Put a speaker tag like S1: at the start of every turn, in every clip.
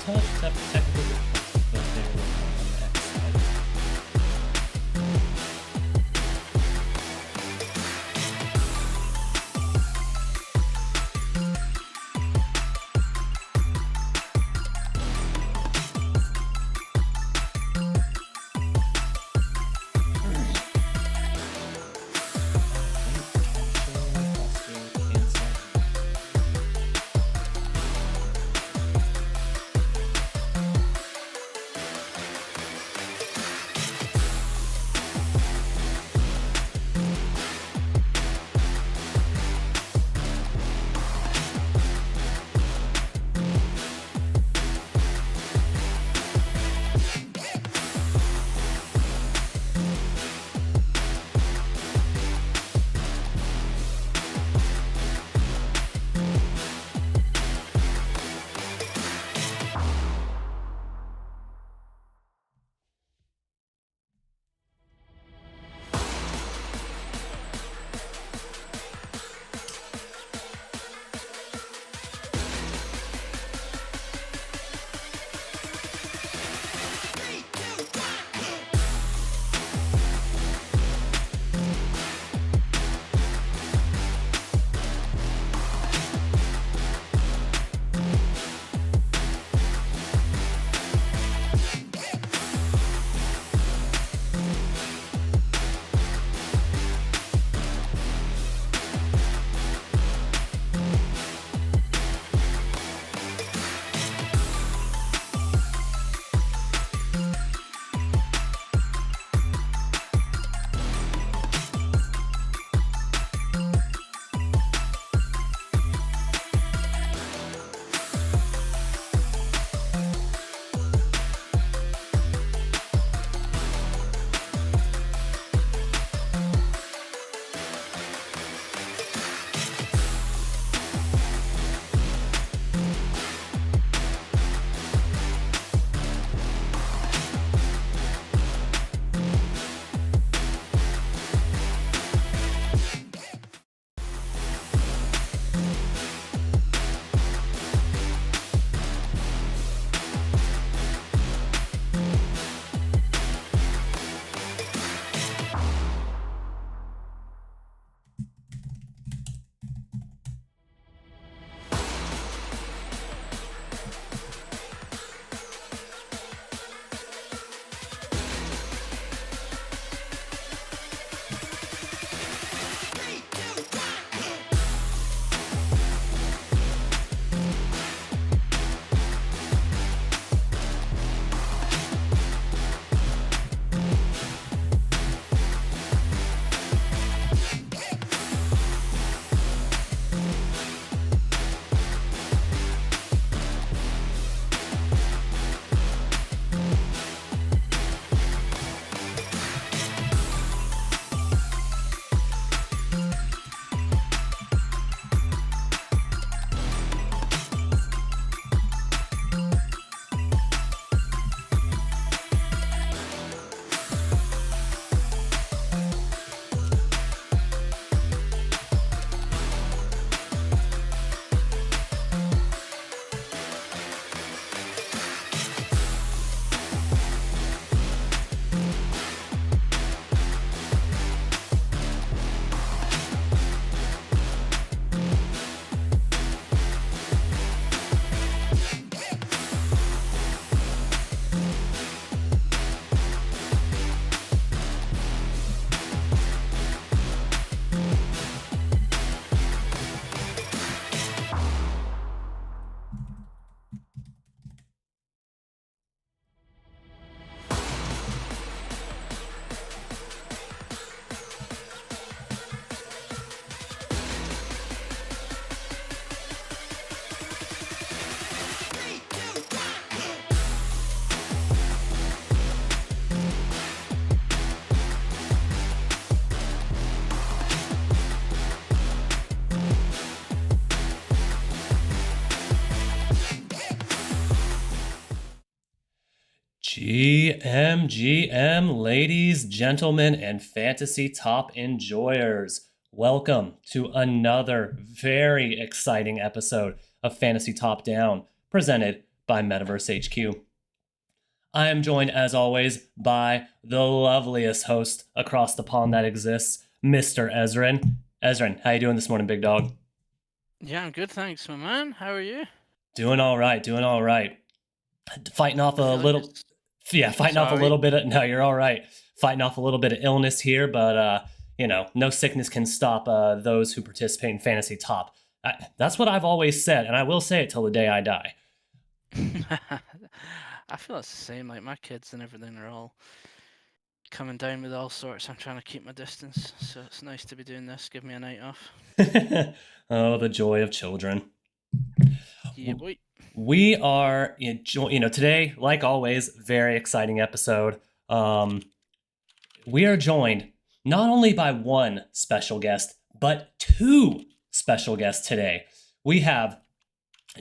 S1: touch of technical difficulties, but they will come on the next slide. GM, ladies, gentlemen, and fantasy top enjoyers. Welcome to another very exciting episode of Fantasy Top Down, presented by Metaverse HQ. I am joined, as always, by the loveliest host across the pond that exists, Mr. Ezrin. Ezrin, how you doing this morning, big dog?
S2: Yeah, I'm good, thanks, my man. How are you?
S1: Doing all right, doing all right. Fighting off
S2: I
S1: a
S2: feel like
S1: little,
S2: it's
S1: yeah, fighting off a
S2: sorry.
S1: little bit of, no, you're all right. Fighting off a little bit of illness here, but, no sickness can stop those who participate in Fantasy Top. That's what I've always said, and I will say it till the day I die.
S2: I feel it's the same. Like my kids and everything are all coming down with all sorts. I'm trying to keep my distance, so it's nice to be doing this. Give me a night off.
S1: Oh, the joy of children.
S2: Yeah, boy.
S1: We are, today, like always, very exciting episode. We are joined not only by one special guest, but two special guests today. We have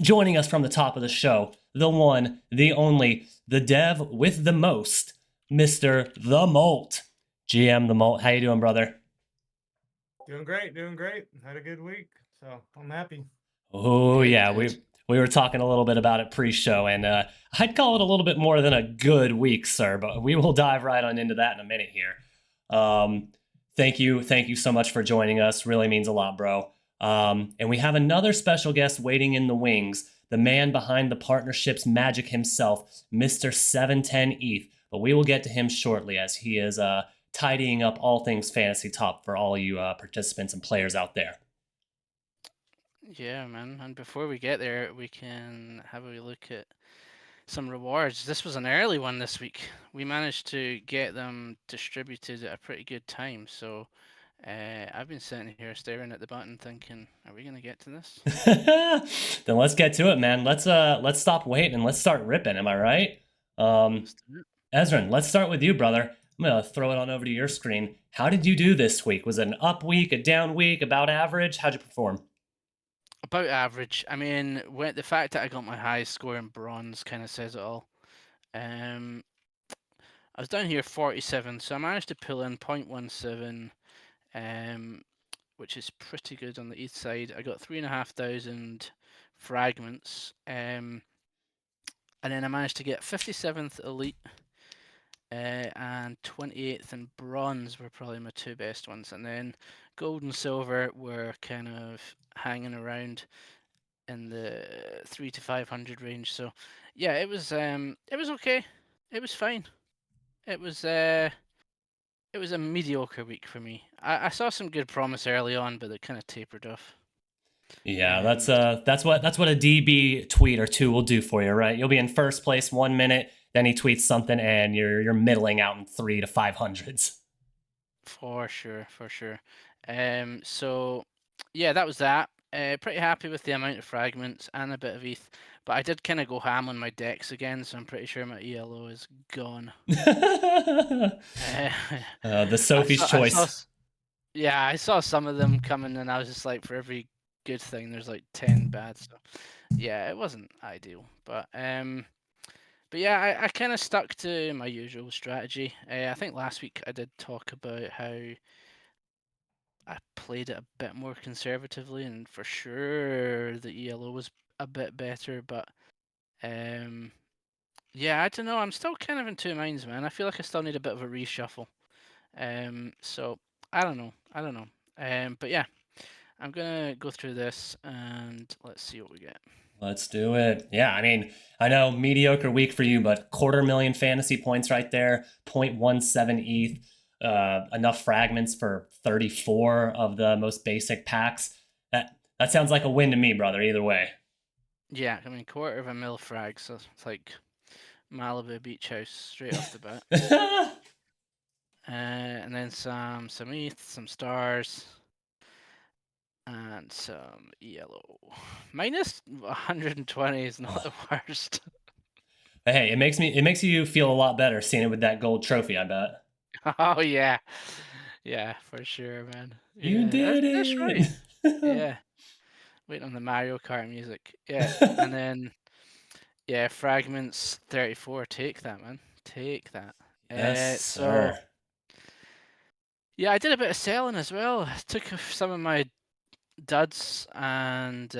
S1: joining us from the top of the show, the one, the only, the dev with the most, Mr. The Molt. GM The Molt, how you doing, brother?
S3: Doing great, doing great. Had a good week, so I'm happy.
S1: Oh
S2: Good,
S1: yeah,
S2: good.
S1: we were talking a little bit about it pre-show, and I'd call it a little bit more than a good week, sir. But we will dive right on into that in a minute here. Um, thank you so much for joining us. Really means a lot, bro. And we have another special guest waiting in the wings, the man behind the partnership's magic himself, Mr. 710 ETH. But we will get to him shortly as he is tidying up all things fantasy top for all you participants and players out there.
S2: Yeah, man. And before we get there, we can have a look at some rewards. This was an early one this week. We managed to get them distributed at a pretty good time, so I've been sitting here staring at the button thinking, are we going to get to this?
S1: Then let's get to it, man. Let's stop waiting and let's start ripping. Am I right?
S2: Let's do it.
S1: Ezrin, let's start with you, brother. I'm gonna throw it on over to your screen. How did you do this week? Was it an up week, a down week, about average? How'd you perform?
S2: About average. I mean, the fact that I got my highest score in bronze kind of says it all. Um, I was down here 47, so I managed to pull in 0.17, which is pretty good on the east side. I got 3,500 fragments, and then I managed to get 57th elite and 28th in bronze were probably my two best ones, and then gold and silver were kind of hanging around in the 3 to 500 range. So yeah, it was okay. It was fine. It was it was a mediocre week for me. I saw some good promise early on, but it kind of tapered off.
S1: Yeah,
S2: Um,
S1: that's what a DB tweet or two will do for you, right? You'll be in first place 1 minute, then he tweets something, and you're middling out in 3 to 500s.
S2: for sure, for sure. So yeah, that was that. Pretty happy with the amount of fragments and a bit of ETH, but I did kind of go ham on my decks again, so I'm pretty sure my ELO is gone. Uh,
S1: The Sophie's
S2: I saw,
S1: choice.
S2: yeah, I saw some of them coming, and I was just like, for every good thing, there's like 10 bad. So yeah, it wasn't ideal, but yeah, I kind of stuck to my usual strategy. I think last week I did talk about how I played it a bit more conservatively, and for sure the ELO was a bit better. But yeah, I don't know. I'm still kind of in two minds, man. I feel like I still need a bit of a reshuffle. So I don't know. I don't know. But yeah, I'm gonna go through this and let's see what we get.
S1: Let's do it. Yeah, I mean, I know mediocre week for you, but 250,000 fantasy points right there, 0.17 ETH, enough fragments for 34 of the most basic packs. That sounds like a win to me, brother, either way.
S2: Yeah, I mean quarter of a mil frag, so it's like Malibu beach house straight off the bat. And then some ETH, some stars, and some yellow. Minus 120 is not the worst.
S1: Hey, it makes you feel a lot better seeing it with that gold trophy, I bet.
S2: Oh yeah, yeah, for sure, man.
S1: You
S2: Yeah,
S1: did
S2: that's right.
S1: it.
S2: Yeah, waiting on the Mario Kart music. Yeah, and then yeah, fragments 34. Take that, man. Take that.
S1: Yes,
S2: So
S1: sir.
S2: yeah, I did a bit of selling as well. I took some of my duds and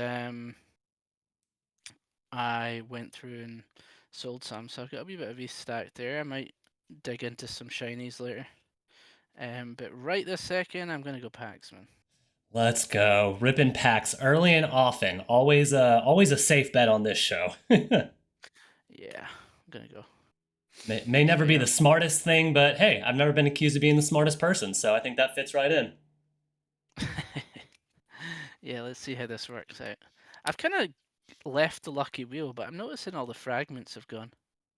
S2: I went through and sold some, so I've got a wee bit of stack there. I might dig into some shinies later. But right this second, I'm gonna go packs, man.
S1: Let's go. Ripping packs early and often. Always a safe bet on this show.
S2: Yeah, I'm gonna go.
S1: May never be
S2: Yeah.
S1: the smartest thing, but hey, I've never been accused of being the smartest person, so I think that fits right in.
S2: Yeah, let's see how this works out. I've kind of left the lucky wheel, but I'm noticing all the fragments have gone.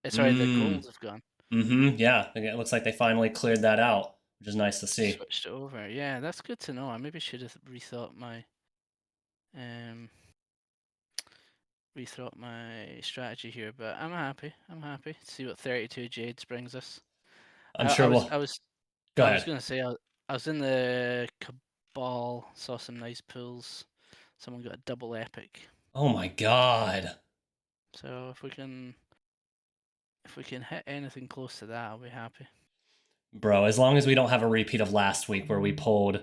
S2: Sorry, the golds have gone.
S1: Yeah, it looks like they finally cleared that out, which is nice to see.
S2: Switched it over. Yeah, that's good to know. I maybe should have rethought my strategy here, but I'm happy. I'm happy to see what 32 Jades brings us.
S1: I'm sure we'll.
S2: I was
S1: Go ahead.
S2: gonna say I was in the Cabal, saw some nice pulls. Someone got a double epic.
S1: Oh my god.
S2: So if we can hit anything close to that, I'll be happy.
S1: Bro, as long as we don't have a repeat of last week where we pulled,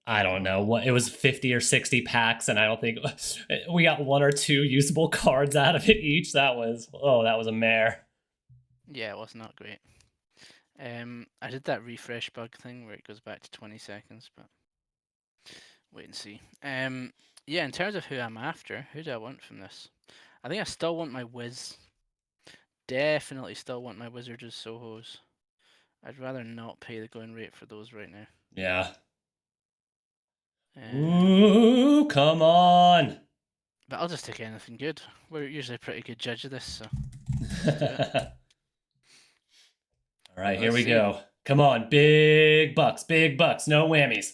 S1: I don't know, what it was 50 or 60 packs, and I don't think we got 1 or 2 usable cards out of it each. That was a mare.
S2: Yeah, it was not great. I did that refresh bug thing where it goes back to 20 seconds, but wait and see. Yeah, in terms of who I'm after, who do I want from this? I think I still want my Wiz. Definitely still want my Wizards as Sohos. I'd rather not pay the going rate for those right now.
S1: Yeah. Ooh, come on.
S2: But I'll just take anything good. We're usually a pretty good judge of this, so.
S1: All right, here we go. Come on, big bucks, no whammies.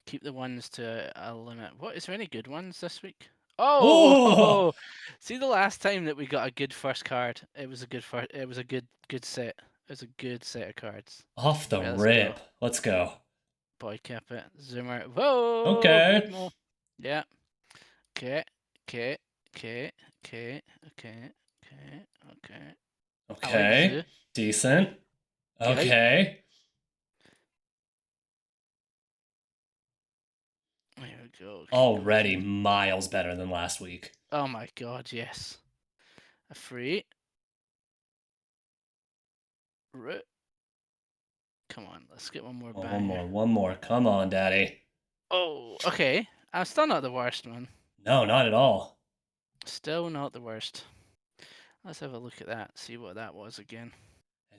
S2: Keep the ones to a limit. What, is there any good ones this week? Oh! See, the last time that we got a good first card, it was a good set. It was a good set of cards.
S1: Off the rip. Let's go.
S2: Boy, kept it. Zoomer. Whoa!
S1: Okay.
S2: Good mo. Yeah. Okay.
S1: Okay. Decent. Okay.
S2: There we go.
S1: Already miles better than last week.
S2: Oh my god, yes. A free. Come on, let's get one more back.
S1: One more. Come on, daddy.
S2: Oh, okay. I'm still not the worst, man.
S1: No, not at all.
S2: Still not the worst. Let's have a look at that, see what that was again.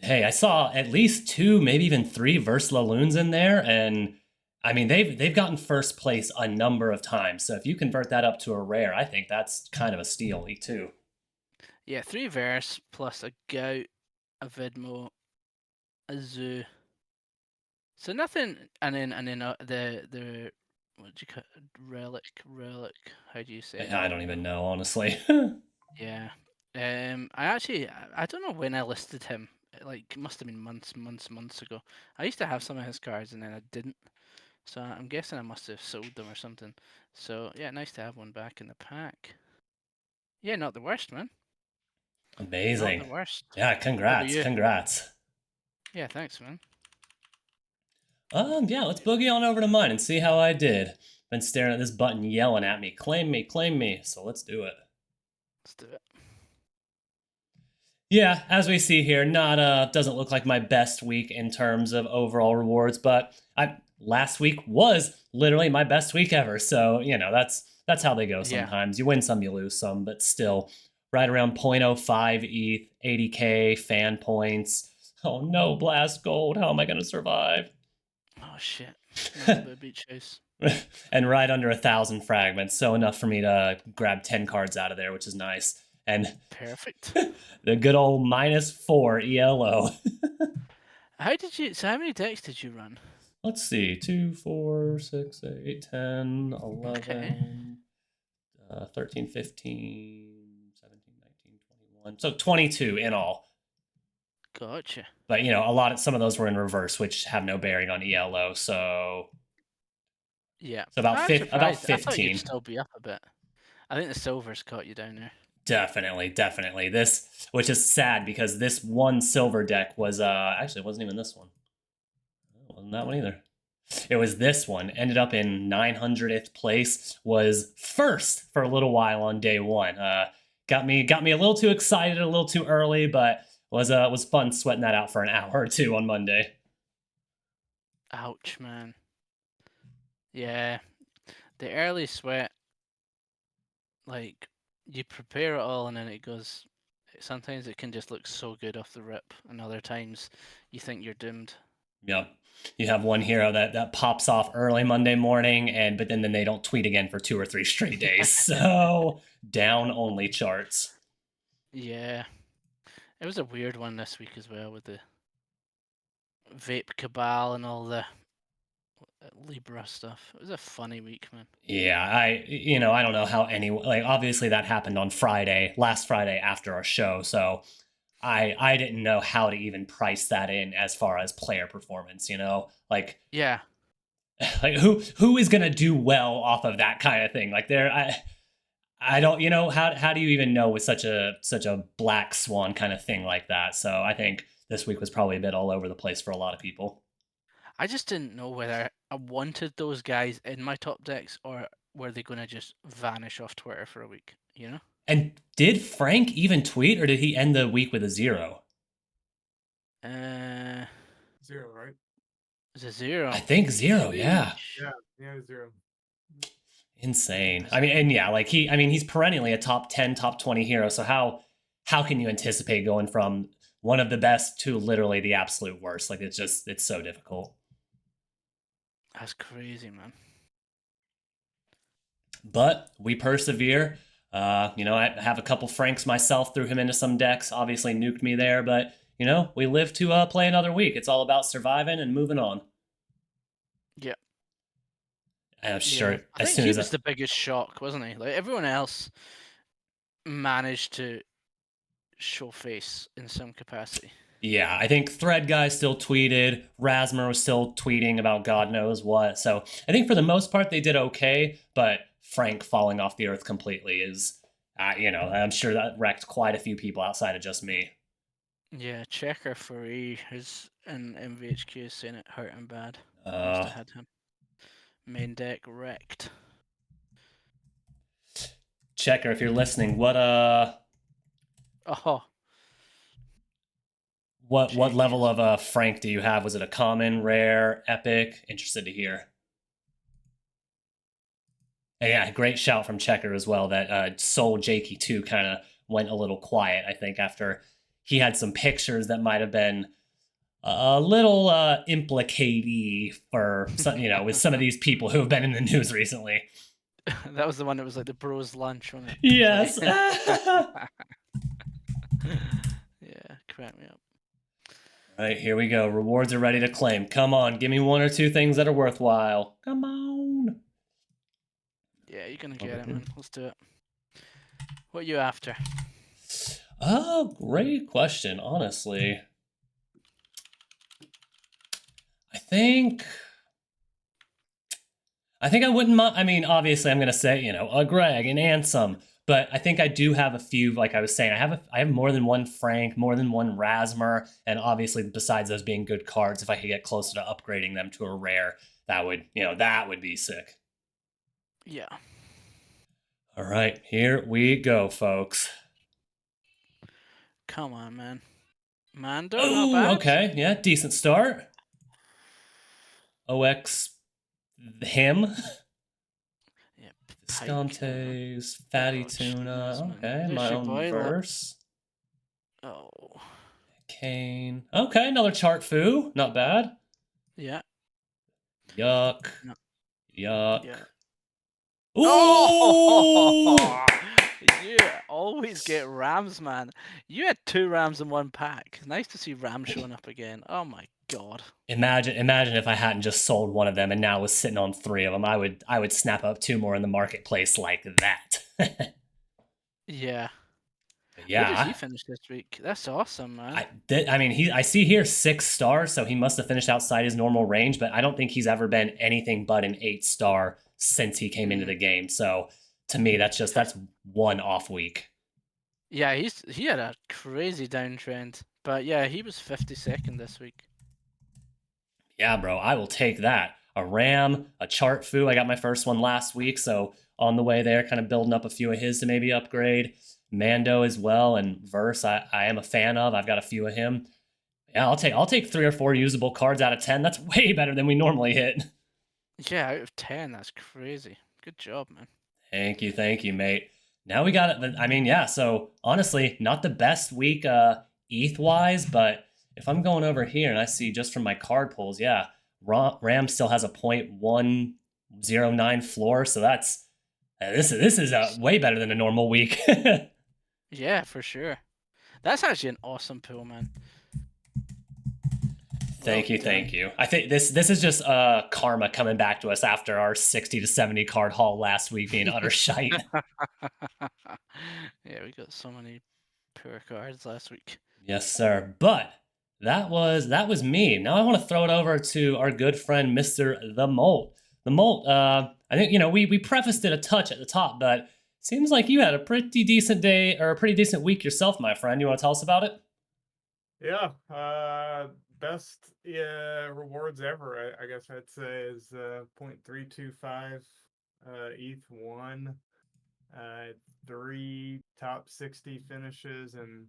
S1: Hey, I saw at least 2, maybe even 3 Versaloons in there, and I mean they've gotten first place a number of times. So if you convert that up to a rare, I think that's kind of a steal too.
S2: Yeah, 3 Verse plus a Gout, a Vidmo, a Zoo. So nothing, and then the what do you call it? Relic? How do you say it?
S1: I don't even know, honestly.
S2: Yeah. I don't know when I listed him. Like, it must have been months ago. I used to have some of his cards and then I didn't. So I'm guessing I must have sold them or something. So yeah, nice to have one back in the pack. Yeah, not the worst, man.
S1: Amazing.
S2: Not the worst.
S1: Yeah, congrats.
S2: Yeah, thanks, man.
S1: Yeah, let's boogie on over to mine and see how I did. Been staring at this button yelling at me, claim me. So let's do it.
S2: Let's do it.
S1: Yeah, as we see here, doesn't look like my best week in terms of overall rewards, but last week was literally my best week ever. So, that's how they go sometimes. Yeah. You win some, you lose some, but still right around 0.05 ETH, 80k fan points. Oh no, Blast Gold, how am I going to survive?
S2: Oh shit. The beach house.
S1: And right under 1,000 fragments, so enough for me to grab 10 cards out of there, which is nice. And
S2: perfect.
S1: The good old -4 ELO.
S2: How many decks did you run?
S1: Let's see. 2, 4, 6, 8, 10, 11, okay. 13, 15, 17, 19, 21. So 22 in all.
S2: Gotcha.
S1: But some of those were in reverse, which have no bearing on ELO. So
S2: yeah,
S1: so about 15.
S2: I thought you'd still be up a bit. I think the silver's caught you down there.
S1: Definitely. This, which is sad because this one silver deck was actually it wasn't even this one. It wasn't that one either. It was this one. Ended up in 900th place. Was first for a little while on day one. Got me a little too excited, a little too early, but was fun sweating that out for an hour or two on Monday.
S2: Ouch, man. Yeah, the early sweat, like you prepare it all and then it goes. Sometimes it can just look so good off the rip, and other times you think you're doomed.
S1: Yep. You have one hero that pops off early Monday morning, but then they don't tweet again for 2 or 3 straight days. So down only charts.
S2: Yeah, it was a weird one this week as well with the vape cabal and all the Libra stuff. It was a funny week, man.
S1: Yeah, I don't know how obviously that happened on last Friday after our show, so I didn't know how to even price that in as far as player performance, Like
S2: Yeah,
S1: like who is going to do well off of that kind of thing? Like I don't, how do you even know with such a black swan kind of thing like that? So I think this week was probably a bit all over the place for a lot of people.
S2: I just didn't know whether I wanted those guys in my top decks or were they going to just vanish off Twitter for a week, you know?
S1: And did Frank even tweet, or did he end the week with a 0?
S3: 0, right?
S2: It's a 0.
S1: I think 0, yeah.
S3: Yeah, 0.
S1: Insane. I mean, and yeah, like he's perennially a top 10, top 20 hero. So how can you anticipate going from one of the best to literally the absolute worst? Like it's so difficult.
S2: That's crazy, man.
S1: But we persevere. I have a couple Franks myself, threw him into some decks, obviously nuked me there, but we live to play another week. It's all about surviving and moving on.
S2: Yeah.
S1: I'm sure
S2: I think he was the biggest shock, wasn't he? Like everyone else managed to show face in some capacity.
S1: Yeah, I think Thread Guy still tweeted. Rasmer was still tweeting about God knows what. So I think for the most part they did okay, but Frank falling off the earth completely is, I'm sure that wrecked quite a few people outside of just me.
S2: Yeah, Checker for E who's in MVHQ is saying it hurt him bad. Must have had him. Main deck wrecked.
S1: Checker, if you're listening, what level of Frank do you have? Was it a common, rare, epic? Interested to hear. And yeah, great shout from Checker as well. That Soul Jakey too kind of went a little quiet, I think, after he had some pictures that might have been a little implicatey for some, with some of these people who have been in the news recently.
S2: That was the one that was like the bros lunch, wasn't it?
S1: Yes.
S2: Yeah, crack me up.
S1: All right, here we go. Rewards are ready to claim. Come on, give me 1 or 2 things that are worthwhile. Come on.
S2: Yeah, you're gonna get it, man. Let's do it. What are you after?
S1: Oh, great question, honestly. I think I wouldn't mind. I mean, obviously, I'm going to say, a Greg, an Ansem. But I think I do have a few, like I was saying, I have more than one Frank, more than one Rasmer, and obviously, besides those being good cards, if I could get closer to upgrading them to a rare, that would be sick.
S2: Yeah.
S1: All right, here we go, folks.
S2: Come on, man. Mando,
S1: not bad. Okay, yeah, decent start. OX, him.
S2: Yeah,
S1: Viscontes, Fatty Tuna. Okay, my own verse.
S2: Oh.
S1: Kane. Okay, another chart foo. Not bad.
S2: Yeah.
S1: Yuck.
S2: No.
S1: Yuck.
S2: Yeah.
S1: Ooh!
S2: Oh! You always get Rams, man. You had 2 Rams in one pack. Nice to see Rams showing up again. Oh my god.
S1: Imagine if I hadn't just sold one of them and now was sitting on 3 of them. I would snap up 2 more in the marketplace like that.
S2: Yeah.
S1: Yeah.
S2: Where did he finish this week? That's awesome, man.
S1: I see here 6 stars, so he must have finished outside his normal range, but I don't think he's ever been anything but an 8-star since he came into the game. So to me, that's one off week.
S2: Yeah, he had a crazy downtrend, but yeah, he was 52nd this week.
S1: Yeah, bro, I will take that. a Ram, a Chart Foo. I got my first one last week, so on the way there, kind of building up a few of his to maybe upgrade. Mando as well, and Verse I am a fan of. I've got a few of him. Yeah, I'll take 3 or 4 usable cards out of 10. That's way better than we normally hit.
S2: Yeah, out of 10, that's crazy. Good job, man.
S1: Thank you, mate. Now we got it. I mean, yeah. So honestly, not the best week ETH wise, but if I'm going over here and I see just from my card pulls, yeah, Ram still has a 0.109 floor, so that's this is way better than a normal week.
S2: Yeah, for sure. That's actually an awesome pull, man.
S1: Thank you. I think this is just karma coming back to us after our 60 to 70 card haul last week being utter shite.
S2: Yeah, we got so many poor cards last week.
S1: Yes, sir. But that was me. Now I want to throw it over to our good friend Mr. The Molt. The Molt, I think we prefaced it a touch at the top, but seems like you had a pretty decent day or a pretty decent week yourself, my friend. You want to tell us about it?
S3: Yeah, best rewards ever. I guess I'd say is 0.325 ETH1, 3 top 60 finishes and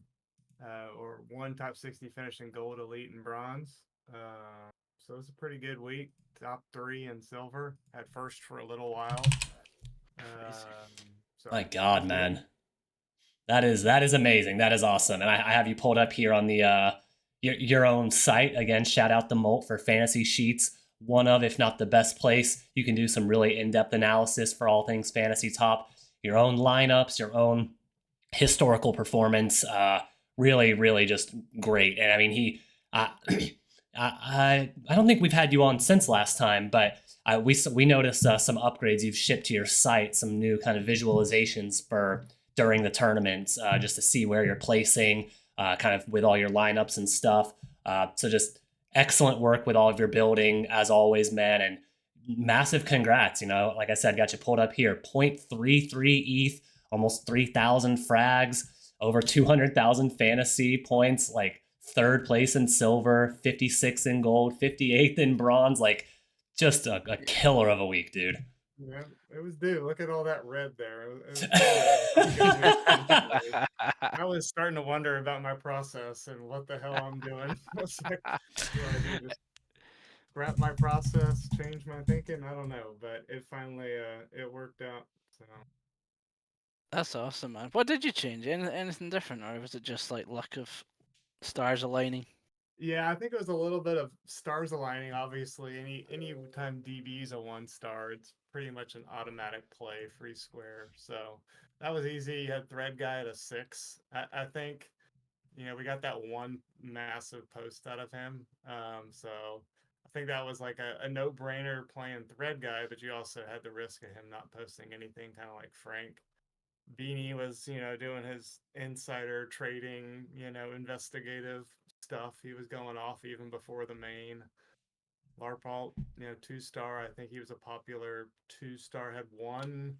S3: or 1 top 60 finish in gold, elite, and bronze. So it's a pretty good week. Top 3 in silver. Had first for a little while. So
S1: My God, man. That is amazing. That is awesome. And I have you pulled up here on the your own site. Again, shout out the Molt for fantasy sheets. One of, if not the best place. You can do some really in-depth analysis for all things fantasy top. Your own lineups, your own historical performance. Really just great. And I mean, I don't think we've had you on since last time, but we noticed some upgrades you've shipped to your site, some new kind of visualizations for during the tournaments, just to see where you're placing, kind of with all your lineups and stuff. So just excellent work with all of your building as always, man, and massive congrats. Like I said, got you pulled up here, 0.33 ETH, almost 3,000 frags, over 200,000 fantasy points, like 3rd place in silver, 56 in gold, 58th in bronze, like just a killer of a week, dude.
S3: Yeah, it was due. Look at all that red there. I was starting to wonder about my process and what the hell I'm doing. I was like, do I just scrap my process, change my thinking? I don't know, but it finally it worked out. So
S2: That's awesome, man. What did you change? Anything different, or was it just like luck of stars aligning?
S3: yeah, I think it was a little bit of stars aligning. Obviously, any time DB's a 1-star, it's pretty much an automatic play, free square. So that was easy. You had Thread Guy at a 6. I think, we got that one massive post out of him. So I think that was like a no-brainer playing Thread Guy, but you also had the risk of him not posting anything, kind of like Frank. Beanie was, doing his insider trading, investigative stuff. He was going off even before the main. Larpalt, 2-star. I think he was a popular 2-star. Had one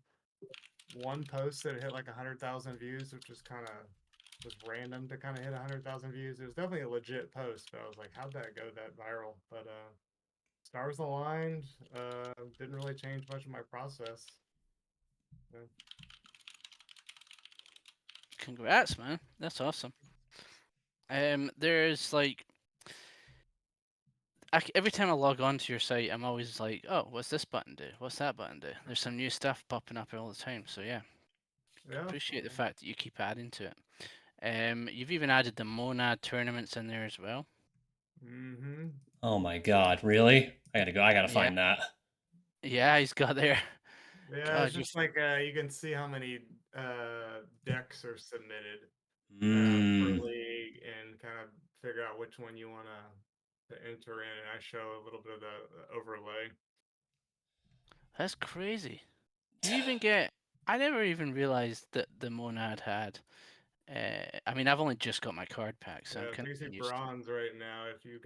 S3: post that hit like 100,000 views, which was random to kind of hit 100,000 views. It was definitely a legit post, but I was like, how'd that go that viral? But stars aligned. Didn't really change much of my process. Yeah.
S2: Congrats, man. That's awesome. There's like every time I log on to your site, I'm always like, oh, what's this button do? What's that button do? There's some new stuff popping up all the time. So yeah, appreciate the fact that you keep adding to it. You've even added the Mo-nad tournaments in there as well.
S3: Mm-hmm.
S1: Oh my God, really? I gotta find that.
S2: Yeah, he's got there.
S3: Yeah,
S2: God,
S3: it's just like you can see how many decks are submitted per
S1: Mm.
S3: league and kind of figure out which one you want to enter in. And I show a little bit of the overlay.
S2: That's crazy. You even get. I never even realized that the Mo-nad had. I mean, I've only just got my card pack, so I'm
S3: Yeah,
S2: kind of
S3: PC
S2: used to it.
S3: bronze right now. If you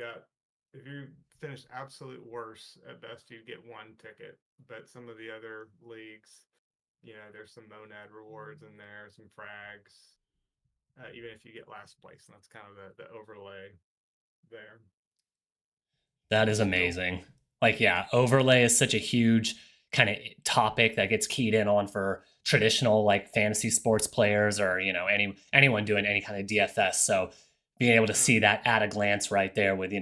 S3: finish absolute worst at best, you get 1 ticket. But some of the other leagues, there's some Mo-nad rewards in there, some frags. Even if you get last place, and that's kind of the overlay there.
S1: That is amazing. Like, yeah, overlay is such a huge kind of topic that gets keyed in on for traditional like fantasy sports players or anyone doing any kind of DFS. So being able to
S3: Yeah.
S1: see that at a glance right there with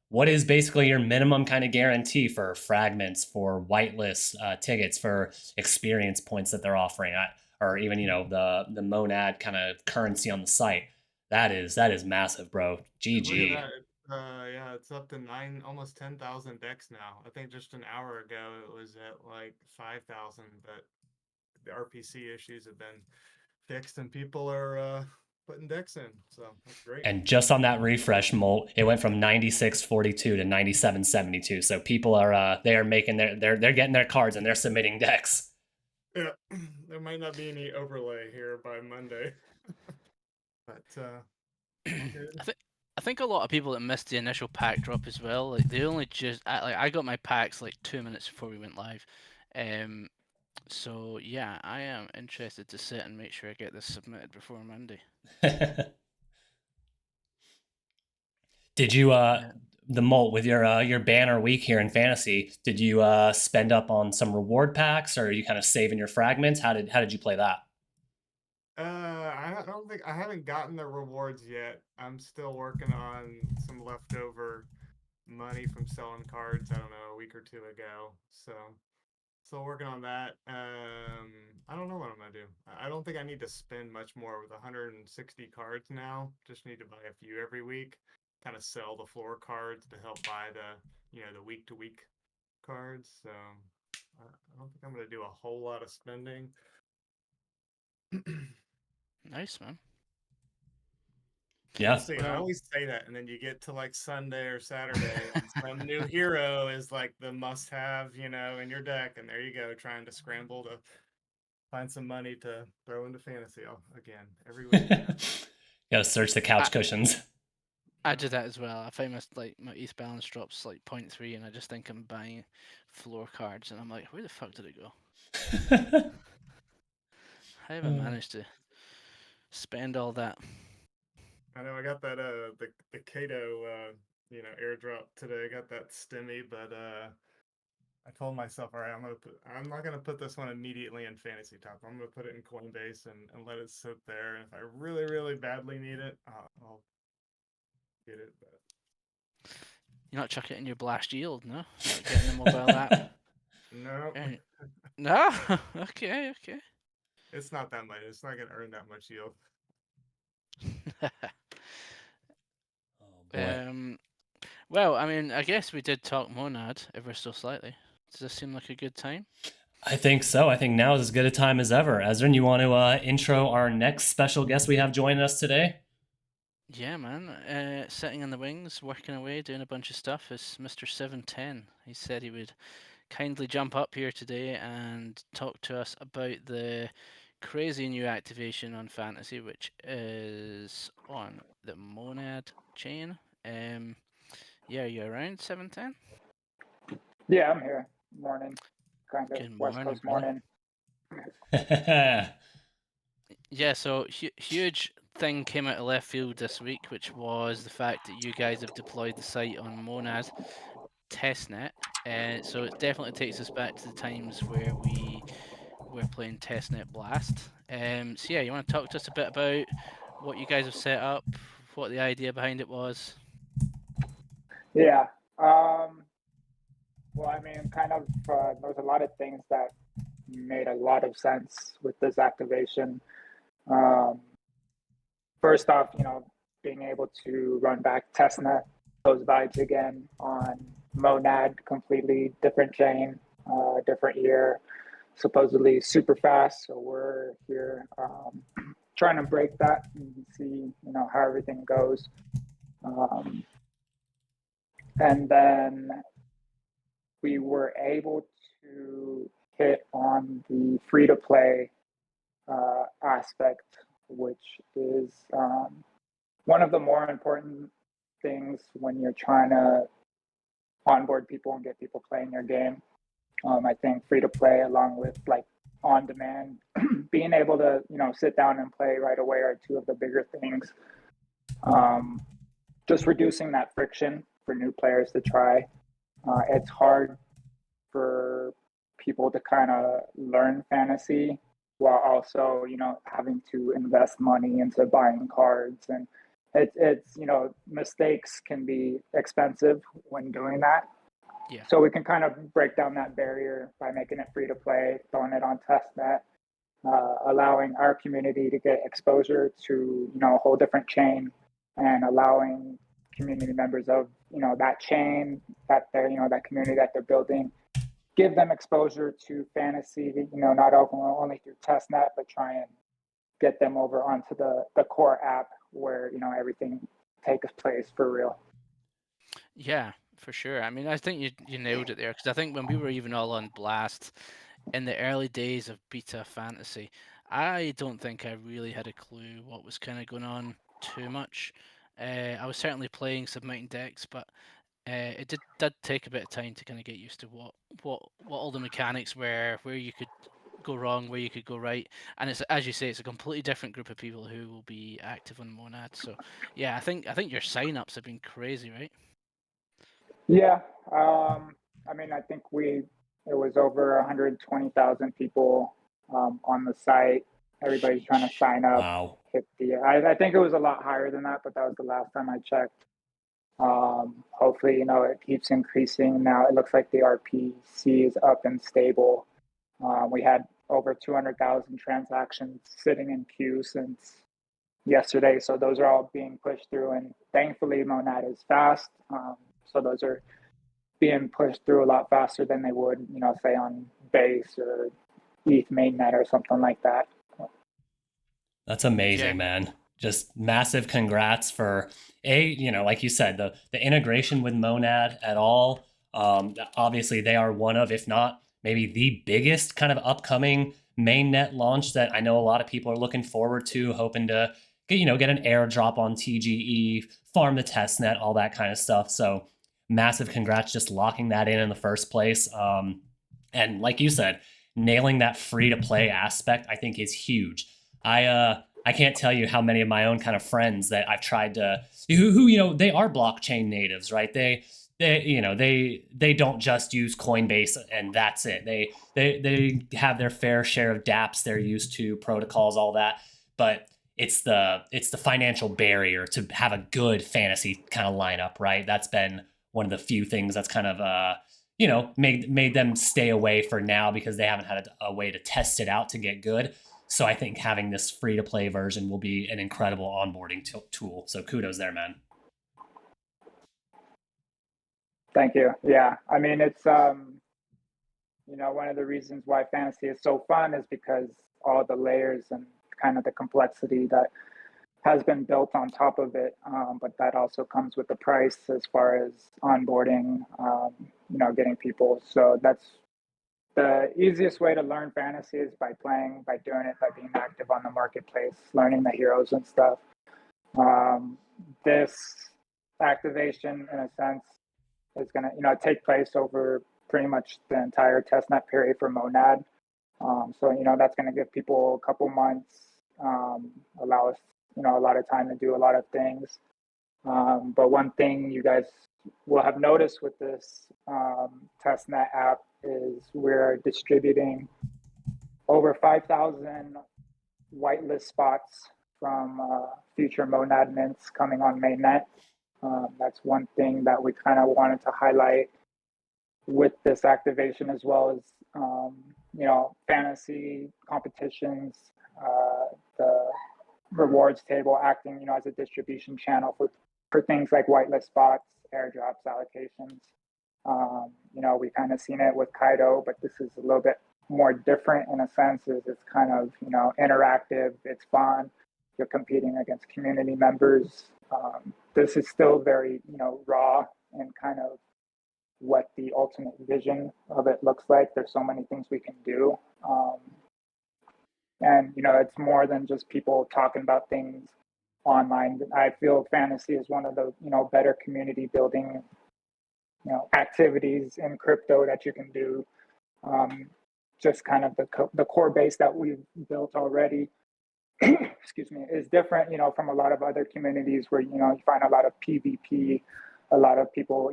S1: what is basically your minimum kind of guarantee for fragments, for whitelist tickets, for experience points that they're offering, or even the Mo-nad kind of currency on the site. That is massive, bro.
S3: Look at
S1: GG.
S3: that. Yeah, it's up to almost 10,000 decks now. I think just an hour ago it was at like 5,000, but the RPC issues have been fixed and people are putting decks in. So that's great.
S1: And just on that refresh, Molt, it went from 96.42 to 97.72. So people are they are making they're getting their cards and they're submitting decks.
S3: Yeah, there might not be any overlay here by Monday, but all good.
S2: I think a lot of people that missed the initial pack drop as well. Like they only I got my packs like 2 minutes before we went live. So yeah, I am interested to sit and make sure I get this submitted before Monday.
S1: Did you the Molt with your banner week here in fantasy? Did you spend up on some reward packs, or are you kind of saving your fragments? How did you play that?
S3: I don't think I haven't gotten the rewards yet. I'm still working on some leftover money from selling cards, I don't know, a week or two ago. So still working on that. I don't know what I'm gonna do. I don't think I need to spend much more with 160 cards now. Just need to buy a few every week. Kind of sell the floor cards to help buy the week to week cards. So I don't think I'm gonna do a whole lot of spending.
S2: Nice, man.
S1: Yeah.
S3: See, I always say that, and then you get to like Sunday or Saturday, and some new hero is like the must-have, in your deck, and there you go, trying to scramble to find some money to throw into fantasy again every week.
S1: Gotta search the couch cushions.
S2: I do that as well. I find my ETH balance drops like 0.3, and I just think I'm buying floor cards, and I'm like, where the fuck did it go? How have I managed to spend all that?
S3: I know I got that the Kato airdrop today. I got that stimmy, but I told myself, all right, I'm not gonna put this one immediately in fantasy top. I'm gonna put it in Coinbase and let it sit there. And if I really, really badly need it, I'll get it. But
S2: You're not chucking it in your blast yield, no? Not getting the mobile app.
S3: no,
S2: No. Okay.
S3: it's not that much. It's not gonna earn that much yield.
S1: Oh boy.
S2: Well, I mean, I guess we did talk Mo-nad ever so slightly. Does this seem like a good time?
S1: I think so. I think now is as good a time as ever. Ezrin, you want to intro our next special guest we have joining us today?
S2: Yeah, man. Sitting in the wings, working away, doing a bunch of stuff is Mr. 710. He said he would kindly jump up here today and talk to us about the crazy new activation on Fantasy, which is on the Mo-nad chain. Yeah, you around 710?
S4: Yeah, I'm here. Morning, kind of
S2: Good
S4: West
S2: morning,
S4: Coast
S2: brother.
S4: morning.
S2: Yeah, so huge thing came out of left field this week, which was the fact that you guys have deployed the site on Mo-nad testnet. So it definitely takes us back to the times where we were playing testnet Blast. So yeah, you want to talk to us a bit about what you guys have set up, what the idea behind it was?
S4: Yeah. Well, I mean, kind of, there's a lot of things that made a lot of sense with this activation. First off, being able to run back testnet, those vibes again on Mo-nad, completely different chain, different year, supposedly super fast. So we're here trying to break that and see, how everything goes. And then we were able to hit on the free to play aspect, which is one of the more important things when you're trying to onboard people and get people playing your game. I think free to play, along with like on demand, being able to sit down and play right away are two of the bigger things. Just reducing that friction for new players to try. It's hard for people to kind of learn fantasy while also, having to invest money into buying cards. And it's, mistakes can be expensive when doing that.
S2: Yeah.
S4: So we can kind of break down that barrier by making it free to play, throwing it on testnet, allowing our community to get exposure to, a whole different chain, and allowing community members of, that chain, that they're, that community that they're building, give them exposure to fantasy, not only through testnet, but try and get them over onto the core app where, everything takes place for real.
S2: Yeah, for sure. I mean, I think you nailed it there, because I think when we were even all on Blast in the early days of beta fantasy, I don't think I really had a clue what was kind of going on too much. I was certainly playing submitting decks, but it did take a bit of time to kind of get used to what all the mechanics were, where you could go wrong, where you could go right, and it's, as you say, it's a completely different group of people who will be active on Mo-nad. So yeah, I think your sign-ups have been crazy, right?
S4: Yeah. I mean, I think it was over 120,000 people on the site. Everybody's trying to sign up.
S1: Wow.
S4: I think it was a lot higher than that, but that was the last time I checked. Hopefully, it keeps increasing. Now it looks like the RPC is up and stable. We had over 200,000 transactions sitting in queue since yesterday, so those are all being pushed through. And thankfully, Mo-nad is fast, so those are being pushed through a lot faster than they would, say on base or ETH mainnet or something like that.
S1: That's amazing,
S2: Yeah.
S1: man. Just massive congrats for like you said, the integration with Mo-nad at all. Obviously, they are one of, if not maybe the biggest kind of upcoming mainnet launch that I know a lot of people are looking forward to, hoping to get an airdrop on TGE, farm the testnet, all that kind of stuff. So massive congrats just locking that in the first place. And like you said, nailing that free to play aspect, I think is huge. I can't tell you how many of my own kind of friends that I've tried to who they are blockchain natives, right? They don't just use Coinbase and that's it. They have their fair share of dApps they're used to, protocols, all that, but it's the financial barrier to have a good fantasy kind of lineup, right? That's been one of the few things that's kind of made them stay away for now, because they haven't had a way to test it out to get good. So I think having this free to play version will be an incredible onboarding tool. So kudos there, man.
S4: Thank you. Yeah, I mean, it's one of the reasons why fantasy is so fun is because all the layers and kind of the complexity that has been built on top of it. But that also comes with the price as far as onboarding, getting people. So that's the easiest way to learn fantasy is by playing, by doing it, by being active on the marketplace, learning the heroes and stuff. This activation, in a sense, is going to take place over pretty much the entire testnet period for Mo-nad. So that's going to give people a couple months, allow us a lot of time to do a lot of things. But one thing you guys will have noticed with this testnet app is we're distributing over 5,000 whitelist spots from future Mo-nad mints coming on mainnet. That's one thing that we kind of wanted to highlight with this activation, as well as fantasy competitions, the rewards table acting as a distribution channel for things like whitelist spots, airdrops, allocations. We kind of seen it with Kaido, but this is a little bit more different in a sense. Is it's kind of interactive, it's fun, you're competing against community members. This is still very raw and kind of what the ultimate vision of it looks like. There's so many things we can do, and it's more than just people talking about things online. I feel fantasy is one of the better community building activities in crypto that you can do. Just kind of the core base that we've built already excuse me, is different from a lot of other communities where you find a lot of PvP, a lot of people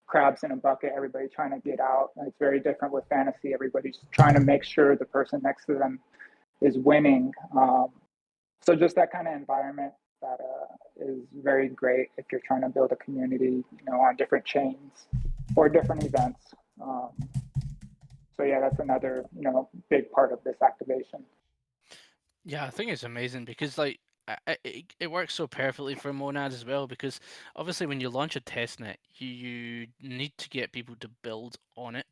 S4: crabs in a bucket, everybody trying to get out. And it's very different with fantasy. Everybody's trying to make sure the person next to them is winning. So just that kind of environment that is very great if you're trying to build a community, on different chains or different events. So yeah, that's another, big part of this activation.
S2: Yeah, I think it's amazing because like it works so perfectly for Mo-nad as well, because obviously when you launch a testnet, you need to get people to build on it.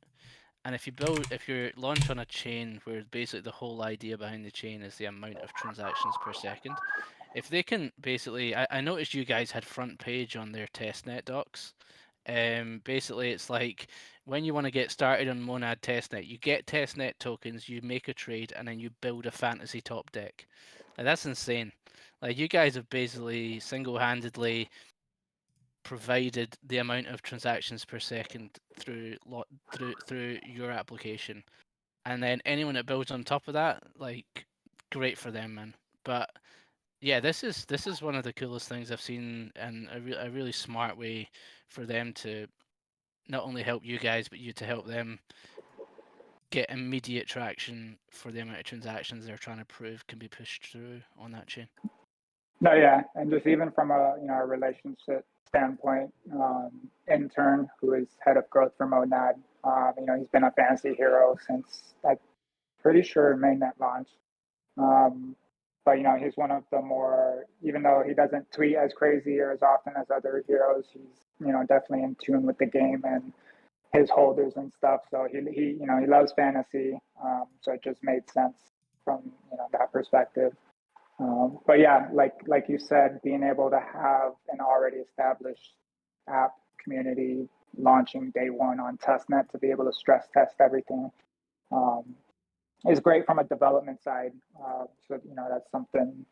S2: And if you launch on a chain where basically the whole idea behind the chain is the amount of transactions per second, if they can basically, I noticed you guys had front page on their testnet docs. Basically, it's like when you want to get started on Mo-nad testnet, you get testnet tokens, you make a trade, and then you build a fantasy top deck. Like, that's insane. Like, you guys have basically single-handedly provided the amount of transactions per second through your application, and then anyone that builds on top of that, like, great for them, man. But yeah, this is one of the coolest things I've seen, and a really smart way for them to not only help you guys, but you to help them get immediate traction for the amount of transactions they're trying to prove can be pushed through on that chain.
S4: No, yeah, and just even from a relationship standpoint, intern who is head of growth for Mo-nad, he's been a fantasy hero since I'm pretty sure mainnet launch. But he's one of the more, even though he doesn't tweet as crazy or as often as other heroes, he's definitely in tune with the game and his holders and stuff. So he loves fantasy. So it just made sense from that perspective. But yeah, like you said, being able to have an already established app community launching day one on testnet to be able to stress test everything is great from a development side. So that's something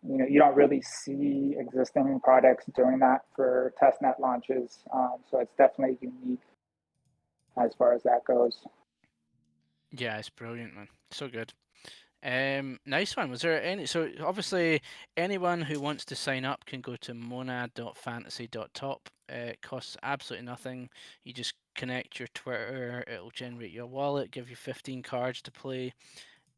S4: you don't really see existing products doing that for testnet launches. So it's definitely unique as far as that goes.
S2: Yeah, it's brilliant, man. So good. Nice one. Was there any? So obviously, anyone who wants to sign up can go to monad.fantasy.top. It costs absolutely nothing. You just connect your Twitter. It'll generate your wallet, give you 15 cards to play.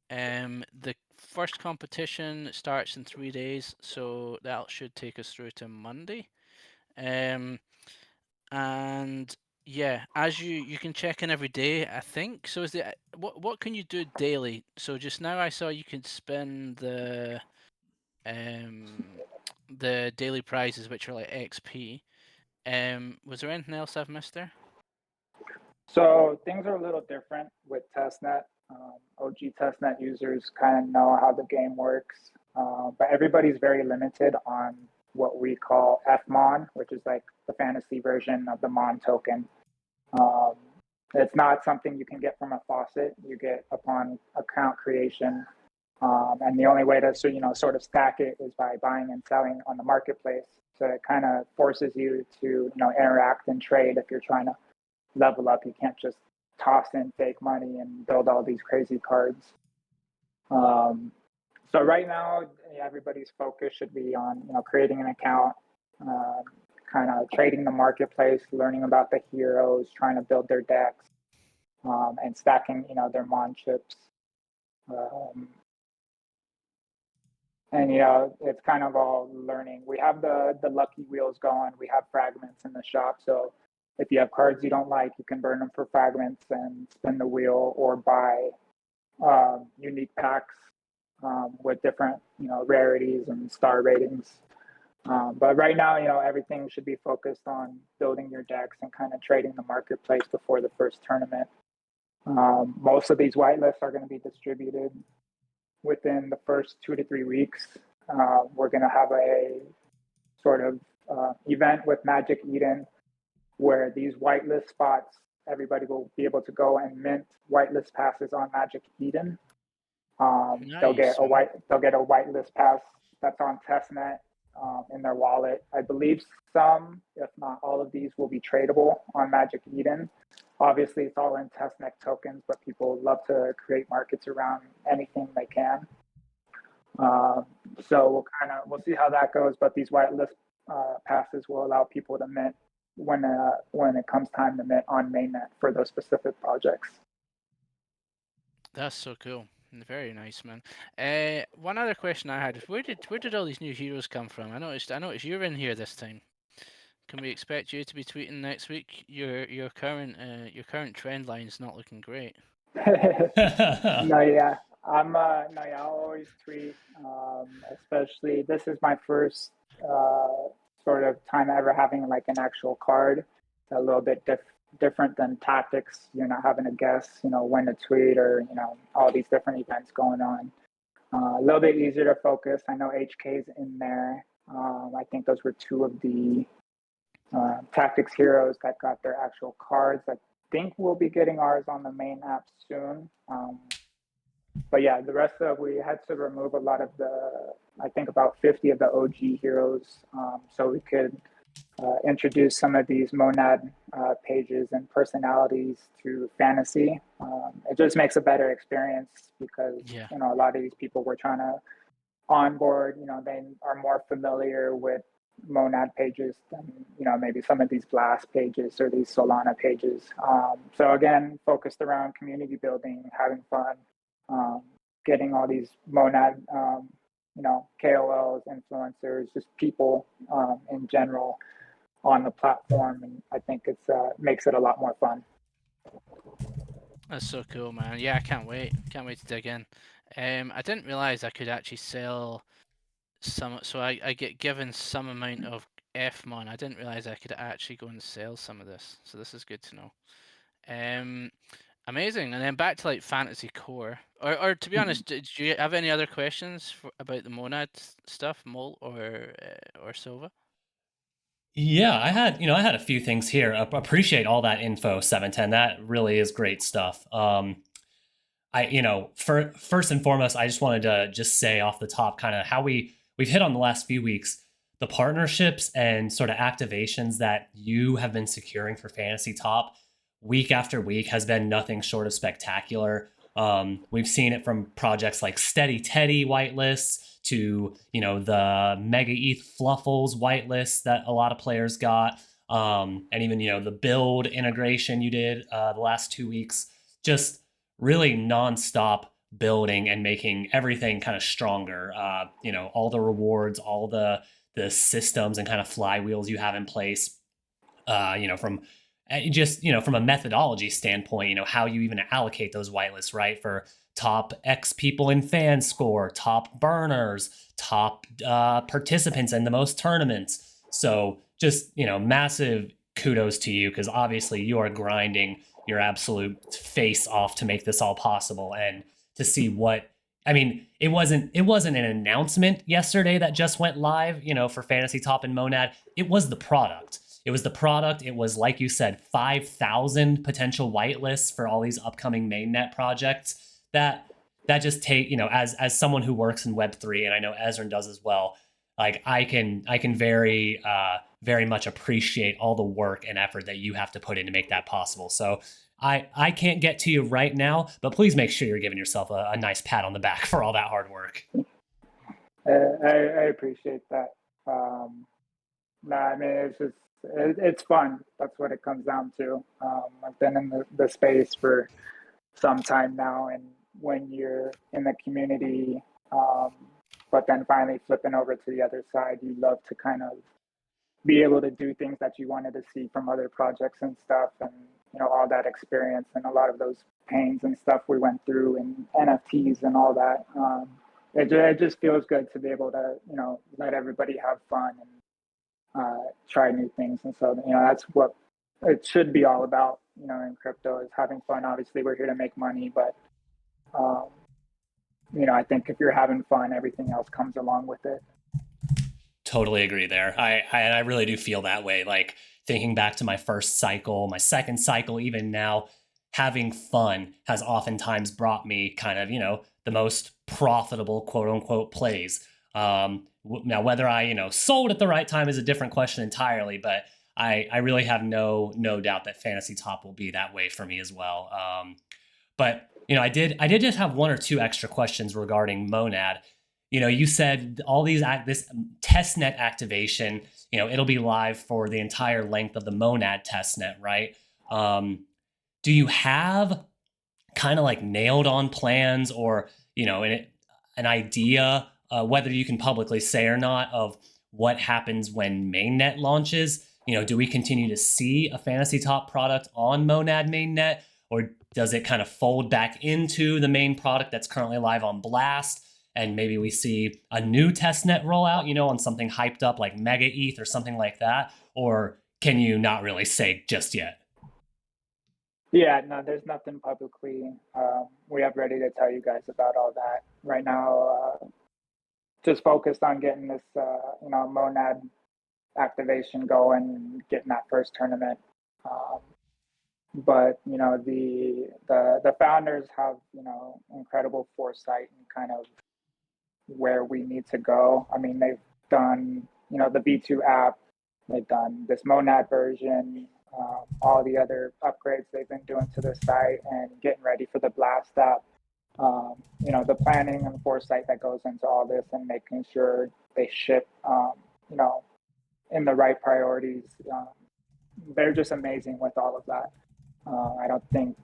S2: The first competition starts in 3 days, so that should take us through to Monday. And yeah, as you can check in every day, I think. So is the what can you do daily? So just now I saw you could spin the daily prizes, which are like XP. Was there anything else I've missed there?
S4: So things are a little different with testnet. OG testnet users kind of know how the game works, but everybody's very limited on what we call FMON, which is like the fantasy version of the MON token. Um, it's not something you can get from a faucet. You get upon account creation, and the only way to sort of stack it is by buying and selling on the marketplace. So it kind of forces you to interact and trade if you're trying to level up. You can't just toss in fake money and build all these crazy cards. So right now, everybody's focus should be on creating an account, kind of trading the marketplace, learning about the heroes, trying to build their decks, and stacking their mon chips. And it's kind of all learning. We have the lucky wheels going. We have fragments in the shop, so if you have cards you don't like, you can burn them for fragments and spin the wheel, or buy unique packs with different rarities and star ratings. But right now, everything should be focused on building your decks and kind of trading the marketplace before the first tournament. Most of these whitelists are going to be distributed within the first 2 to 3 weeks. We're going to have a sort of event with Magic Eden, where these whitelist spots, everybody will be able to go and mint whitelist passes on Magic Eden. They'll get a whitelist pass that's on testnet in their wallet. I believe some, if not all of these, will be tradable on Magic Eden. Obviously, it's all in testnet tokens, but people love to create markets around anything they can. So we'll see how that goes. But these whitelist passes will allow people to mint when it comes time to mint on mainnet for those specific projects.
S2: That's so cool. Very nice, man. One other question I had is where did all these new heroes come from? I noticed you're in here this time. Can we expect you to be tweeting next week? Your current trend line's not looking great.
S4: No, yeah, no, yeah, I'll always tweet. Especially this is my first sort of time ever having like an actual card. It's a little bit different than tactics. You're not having to guess, when to tweet or all these different events going on. A little bit easier to focus. I know HK's in there. I think those were two of the tactics heroes that got their actual cards. I think we'll be getting ours on the main app soon. But yeah, the rest of we had to remove a lot of I think about 50 of the OG heroes, so we could introduce some of these Mo-nad pages and personalities to fantasy. It just makes a better experience because a lot of these people we're trying to onboard, they are more familiar with Mo-nad pages than maybe some of these Blast pages or these Solana pages. So again, focused around community building, having fun, getting all these Mo-nad KOLs, influencers, just people in general on the platform, and I think it's makes it a lot more fun.
S2: That's so cool, man. Yeah, I can't wait to dig in. I didn't realize I could actually sell some, so I get given some amount of FMON. I didn't realize I could actually go and sell some of this, so this is good to know. Amazing. And then back to like Fantasy Core, or to be honest, did you have any other questions about the Mo-nad stuff, Mol or Silva?
S1: Yeah, I had a few things here. Appreciate all that info, 710. That really is great stuff. First and foremost, I just wanted to just say off the top kind of how we've hit on the last few weeks, the partnerships and sort of activations that you have been securing for Fantasy Top week after week has been nothing short of spectacular. We've seen it from projects like Steady Teddy whitelists to, the Mega ETH Fluffles whitelists that a lot of players got. And even, the build integration you did the last 2 weeks, just really nonstop building and making everything kind of stronger. All the rewards, all the systems and kind of flywheels you have in place, from a methodology standpoint, how you even allocate those whitelists, right? For top X people in fan score, top burners, top participants in the most tournaments. So just, massive kudos to you, because obviously you are grinding your absolute face off to make this all possible. And to see it wasn't an announcement yesterday that just went live, for Fantasy Top and Mo-nad. It was the product. It was the product. It was, like you said, 5,000 potential whitelists for all these upcoming mainnet projects that just take, as someone who works in Web3, and I know Ezrin does as well, like I can very, very much appreciate all the work and effort that you have to put in to make that possible. So I can't get to you right now, but please make sure you're giving yourself a nice pat on the back for all that hard work.
S4: I appreciate that. It's fun. That's what it comes down to. I've been in the space for some time now, and when you're in the community, but then finally flipping over to the other side, you love to kind of be able to do things that you wanted to see from other projects and stuff, and all that experience and a lot of those pains and stuff we went through and NFTs and all that. It just feels good to be able to let everybody have fun and try new things, and so that's what it should be all about. In crypto is having fun. Obviously, we're here to make money, but I think if you're having fun, everything else comes along with it.
S1: Totally agree there. I really do feel that way. Like thinking back to my first cycle, my second cycle, even now, having fun has oftentimes brought me kind of, the most profitable quote unquote plays. Now, whether I, sold at the right time is a different question entirely, but I really have no doubt that Fantasy Top will be that way for me as well. But I did just have one or two extra questions regarding Mo-nad. you said all this testnet activation, it'll be live for the entire length of the Mo-nad testnet, right? Do you have kind of like nailed on plans or, an idea, whether you can publicly say or not, of what happens when mainnet launches? Do we continue to see a Fantasy Top product on Mo-nad mainnet, or does it kind of fold back into the main product that's currently live on Blast? And maybe we see a new testnet rollout, on something hyped up like Mega ETH or something like that? Or can you not really say just yet?
S4: Yeah, no, there's nothing publicly we have ready to tell you guys about all that right now. Just focused on getting this, Mo-nad activation going and getting that first tournament. But the founders have incredible foresight and kind of where we need to go. I mean, they've done the B2 app, they've done this Mo-nad version, all the other upgrades they've been doing to the site, and getting ready for the Blast app. The planning and foresight that goes into all this, and making sure they ship, in the right priorities. They're just amazing with all of that. I don't think,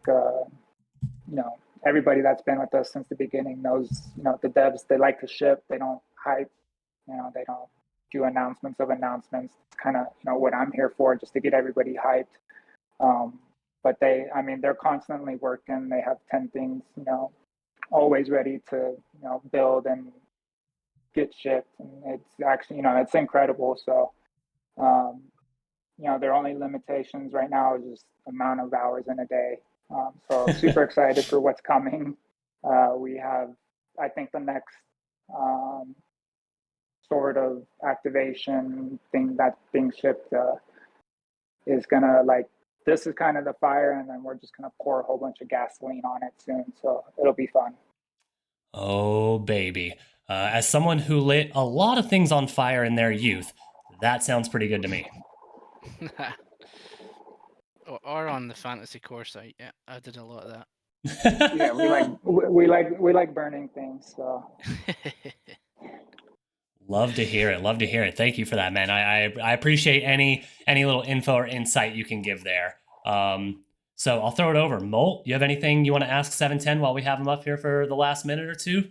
S4: everybody that's been with us since the beginning knows, the devs, they like to ship, they don't hype, they don't do announcements of announcements. It's kind of, what I'm here for, just to get everybody hyped. But they're constantly working. They have 10 things, always ready to, build and get shipped. And it's actually, it's incredible. So, their only limitations right now is just amount of hours in a day. So super excited for what's coming. We have, I think, the next sort of activation thing that's being shipped is gonna, this is kind of the fire, and then we're just gonna pour a whole bunch of gasoline on it soon. So it'll be fun.
S1: Oh, baby. As someone who lit a lot of things on fire in their youth, that sounds pretty good to me.
S2: or on the Fantasy Core site, yeah, I did a lot of that.
S4: Yeah, we like burning things. So
S1: Love to hear it. Love to hear it. Thank you for that, man. I appreciate any little info or insight you can give there. So I'll throw it over. Molt, you have anything you want to ask 710 while we have him up here for the last minute or two?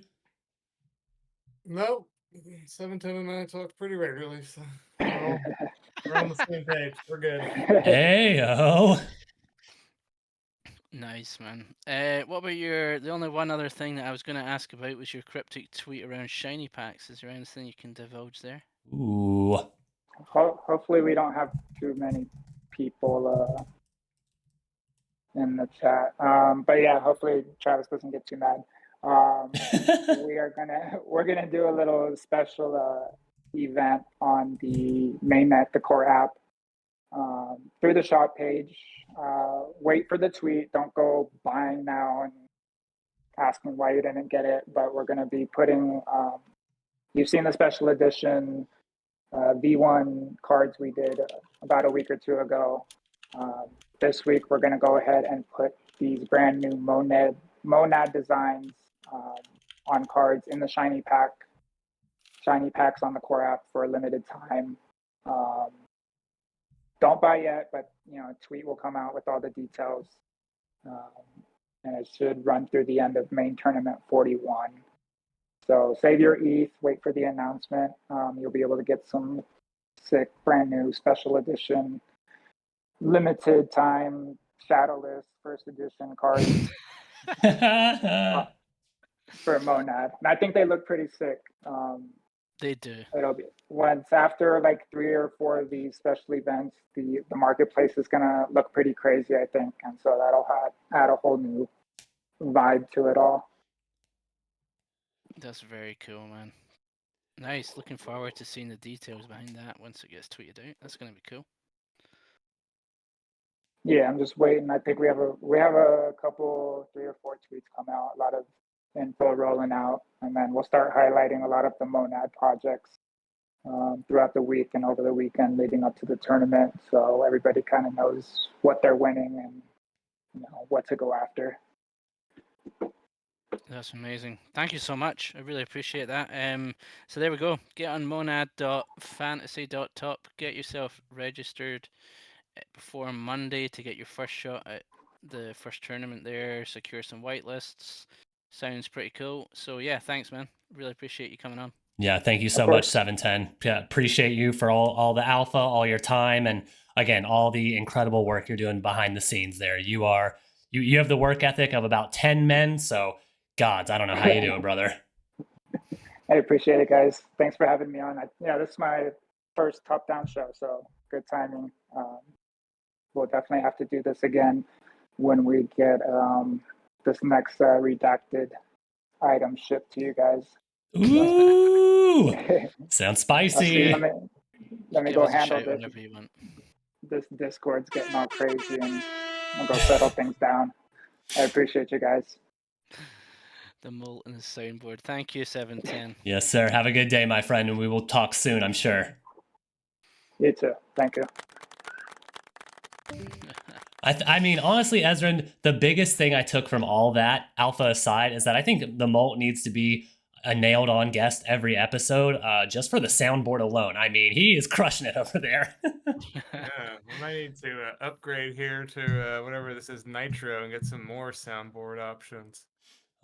S3: No, 710 and I talk pretty regularly, so we're on the same page. We're good.
S1: Hey-o.
S2: Nice, man. What about the only one other thing that I was going to ask about was your cryptic tweet around shiny packs. Is there anything you can divulge there?
S1: Ooh.
S4: Hopefully we don't have too many people in the chat. But yeah, hopefully Travis doesn't get too mad. We're gonna do a little special event on the mainnet, the core app, through the shop page. Wait for the tweet. Don't go buying now and asking why you didn't get it. But we're gonna be putting. You've seen the special edition V1 cards we did about a week or two ago. This week we're gonna go ahead and put these brand new Mo-nad designs on cards in the shiny packs on the core app for a limited time. Don't buy yet, but a tweet will come out with all the details, and it should run through the end of main tournament 41. So save your ETH, wait for the announcement. You'll be able to get some sick, brand new special edition, limited time, shadowless first edition cards for Mo-nad. And I think they look pretty sick.
S2: They do.
S4: It'll be once after 3 or 4 of these special events, the marketplace is gonna look pretty crazy, I think, and so that'll add a whole new vibe to it all.
S2: That's very cool, man. Nice. Looking forward to seeing the details behind that once it gets tweeted out. That's gonna be cool.
S4: Yeah, I'm just waiting. I think we have a couple, 3 or 4 tweets come out, a lot of info rolling out, and then we'll start highlighting a lot of the Mo-nad projects throughout the week and over the weekend leading up to the tournament, so everybody kind of knows what they're winning and what to go after.
S2: That's amazing. Thank you so much. I really appreciate that. So there we go. Get on monad.fantasy.top. Get yourself registered before Monday to get your first shot at the first tournament there. Secure some whitelists. Sounds pretty cool. So yeah, thanks, man. Really appreciate you coming on.
S1: Yeah, thank you
S4: Of
S1: so much,
S4: course.
S1: 710. Yeah, appreciate you for all the alpha, all your time, and again, all the incredible work you're doing behind the scenes there. You have the work ethic of about 10 men, so gods, I don't know how you do it, brother.
S4: I appreciate it, guys. Thanks for having me on. This is my first top-down show, so good timing. We'll definitely have to do this again when we get this next redacted item shipped to you guys.
S1: Ooh, sounds
S4: Let
S1: spicy.
S4: me
S2: Give
S4: go
S2: us a
S4: handle
S2: shout
S4: this.
S2: whenever you want.
S4: This Discord's getting all crazy, and I'll go settle things down. I appreciate you guys.
S2: The molten soundboard. Thank you, 710.
S1: Yes, sir. Have a good day, my friend, and we will talk soon, I'm sure.
S4: You too. Thank you.
S1: I mean, honestly, Ezrin, the biggest thing I took from all that, alpha aside, is that I think the Molt needs to be a nailed on guest every episode, just for the soundboard alone. I mean, he is crushing it over there.
S3: Yeah, we might need to upgrade here to whatever this is, Nitro, and get some more soundboard options.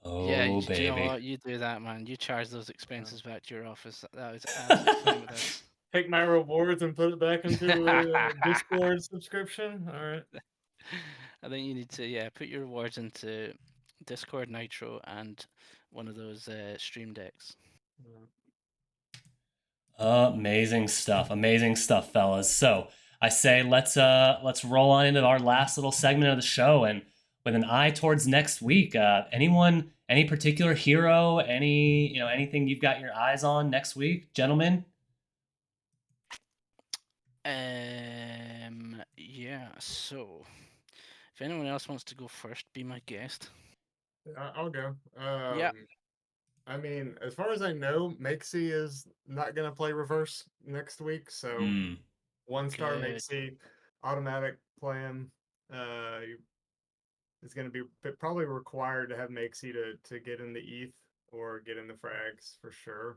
S2: Yeah,
S1: Oh,
S2: do you know
S1: baby.
S2: what? You do that, man. You charge those expenses back to your office. That was absolutely fine with us.
S3: Take my rewards and put it back into a Discord subscription. All right.
S2: I think you need to, put your rewards into Discord Nitro and one of those stream decks.
S1: Amazing stuff, fellas. So I say let's roll on into our last little segment of the show, and with an eye towards next week. Any particular hero, anything you've got your eyes on next week, gentlemen?
S2: Yeah. So, if anyone else wants to go first, be my guest.
S3: I'll go.
S2: Yeah.
S3: I mean, as far as I know, Makesy is not going to play reverse next week. So
S1: Mm.
S3: 1-star
S2: Good.
S3: Makesy, automatic play him. Is going to be probably required to have Makesy to get in the ETH or get in the frags for sure.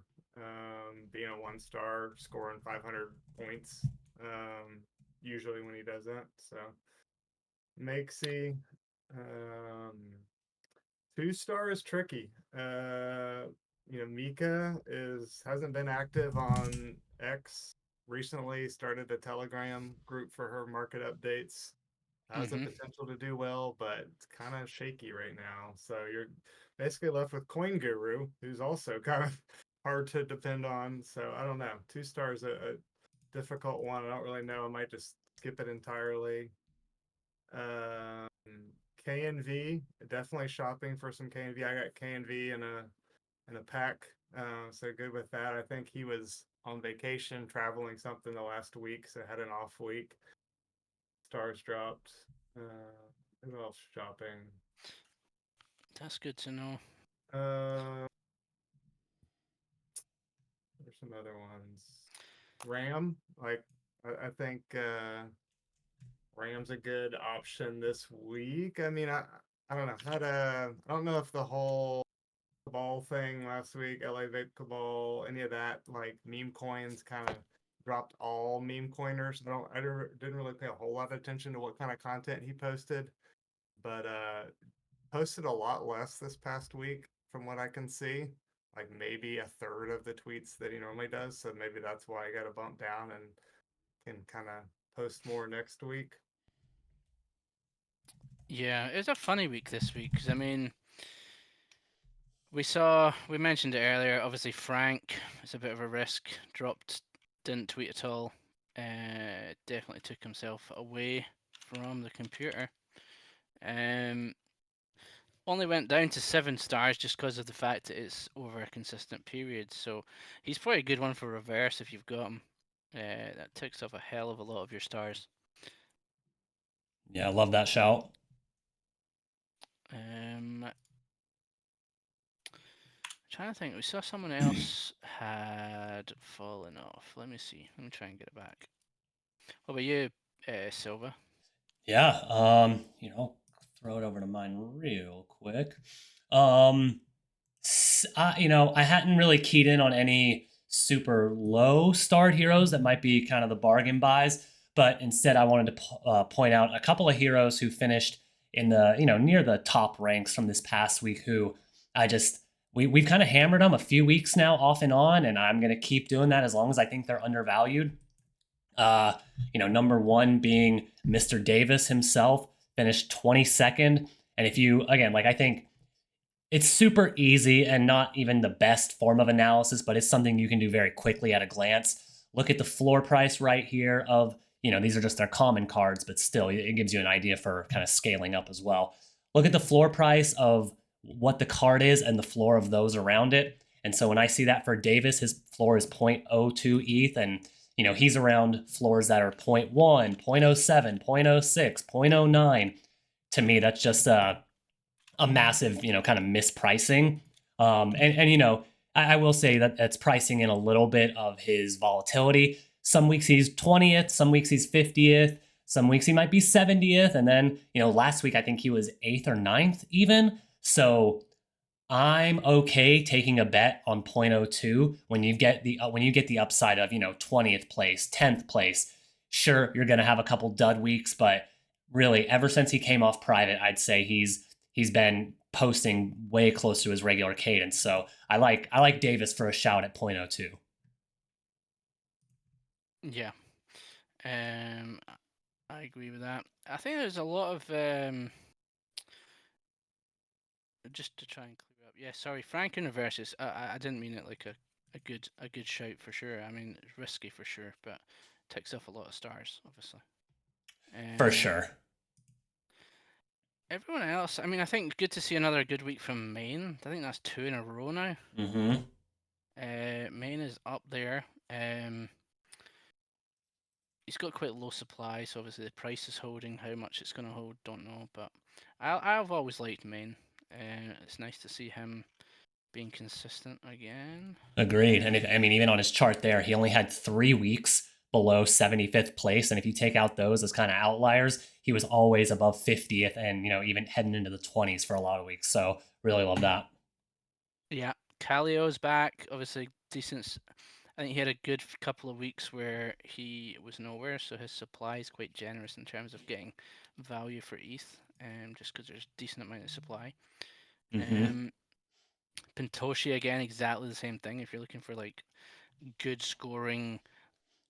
S3: Being a 1-star, scoring 500 points, usually when he does that. So Makesy. 2-star is tricky. Mika hasn't been active on X recently. Started a Telegram group for her market updates. Has the potential to do well, but it's kind of shaky right now. So you're basically left with Coin Guru, who's also kind of hard to depend on. So I don't know. 2-star is a difficult one. I don't really know. I might just skip it entirely. KNV, definitely shopping for some KNV. I got KNV in a pack, so good with that. I think he was on vacation, traveling something the last week, so had an off week. Stars dropped. Who else shopping?
S2: That's good to know.
S3: There's some other ones. Ram, I think Ram's a good option this week. I mean, I don't know. I don't know if the whole Cabal thing last week, LA Vape Cabal, any of that, like meme coins kind of dropped all meme coiners. Didn't really pay a whole lot of attention to what kind of content he posted, but posted a lot less this past week from what I can see. Like maybe a third of the tweets that he normally does. So maybe that's why I got to bump down and can kind of post more next week.
S2: Yeah, it's a funny week this week because I mean, we mentioned it earlier. Obviously, Frank is a bit of a risk. Didn't tweet at all. Definitely took himself away from the computer. Only went down to 7 stars just because of the fact that it's over a consistent period. So he's probably a good one for reverse if you've got him. That ticks off a hell of a lot of your stars.
S1: Yeah, I love that shout.
S2: Trying to think, we saw someone else had fallen off. Let me see. Let me try and get it back. What about you, Silva?
S1: Yeah, throw it over to mine real quick. I hadn't really keyed in on any super low starred heroes that might be kind of the bargain buys, but instead I wanted to point out a couple of heroes who finished in the near the top ranks from this past week. Who I just we've kind of hammered them a few weeks now, off and on, and I'm gonna keep doing that as long as I think they're undervalued. Uh, number one being Mr. Davis himself, finished 22nd. And if you, again, like I think it's super easy and not even the best form of analysis, but it's something you can do very quickly at a glance. Look at the floor price right here of, these are just their common cards, but still it gives you an idea for kind of scaling up as well. Look at the floor price of what the card is and the floor of those around it. And so when I see that for Davis, his floor is 0.02 ETH, and he's around floors that are 0.1, 0.07, 0.06, 0.09. To me, that's just a massive, kind of mispricing. I will say that that's pricing in a little bit of his volatility. Some weeks he's 20th, some weeks he's 50th, some weeks he might be 70th, and then last week I think he was 8th or 9th even. So I'm okay taking a bet on 0.02 when you get the upside of 20th place, 10th place. Sure, you're gonna have a couple dud weeks, but really, ever since he came off private, I'd say he's been posting way close to his regular cadence. So I like Davis for a shout at 0.02.
S2: Yeah. I agree with that. I think there's a lot of just to try and clear up. Yeah, sorry, Franken versus. I didn't mean it like a good shout for sure. I mean, it's risky for sure, but ticks off a lot of stars, obviously.
S1: For sure.
S2: Everyone else, I mean, I think good to see another good week from Maine. I think that's 2 in a row now.
S1: Mm-hmm.
S2: Maine is up there. He's got quite low supply, so obviously the price is holding. How much it's going to hold, don't know. But I've always liked Maine. It's nice to see him being consistent again.
S1: Agreed. And even on his chart there, he only had 3 weeks below 75th place. And if you take out those as kind of outliers, he was always above 50th and, even heading into the 20s for a lot of weeks. So really love that.
S2: Yeah. Calio's back. Obviously, decent. I think he had a good couple of weeks where he was nowhere, so his supply is quite generous in terms of getting value for ETH, just because there's a decent amount of supply.
S1: Mm-hmm.
S2: Pintoshi again, exactly the same thing. If you're looking for like good scoring,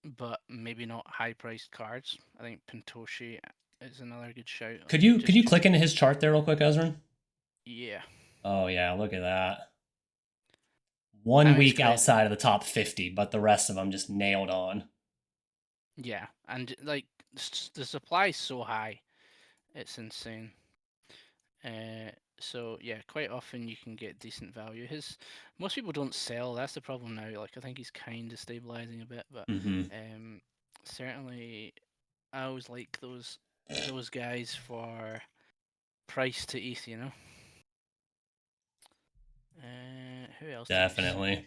S2: but maybe not high-priced cards, I think Pintoshi is another good shout.
S1: Could you click into his chart there real quick, Ezrin?
S2: Yeah.
S1: Oh yeah, look at that. 1 week outside of the top 50, but the rest of them just nailed on.
S2: Yeah, and like the supply is so high, it's insane. So yeah, quite often you can get decent value. Most people don't sell. That's the problem now. Like I think he's kind of stabilizing a bit, but certainly I always like those guys for price to ETH. Who else?
S1: Definitely.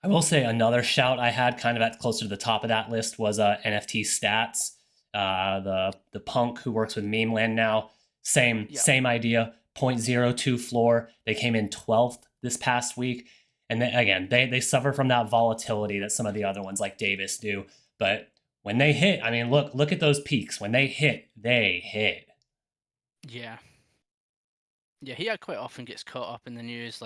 S1: I will say another shout I had kind of at closer to the top of that list was NFT Stats. The punk who works with Memeland now. Same idea. 0.02 floor. They came in 12th this past week. And they suffer from that volatility that some of the other ones like Davis do. But when they hit, look at those peaks. When they hit, they hit.
S2: Yeah. Yeah, he quite often gets caught up in the news,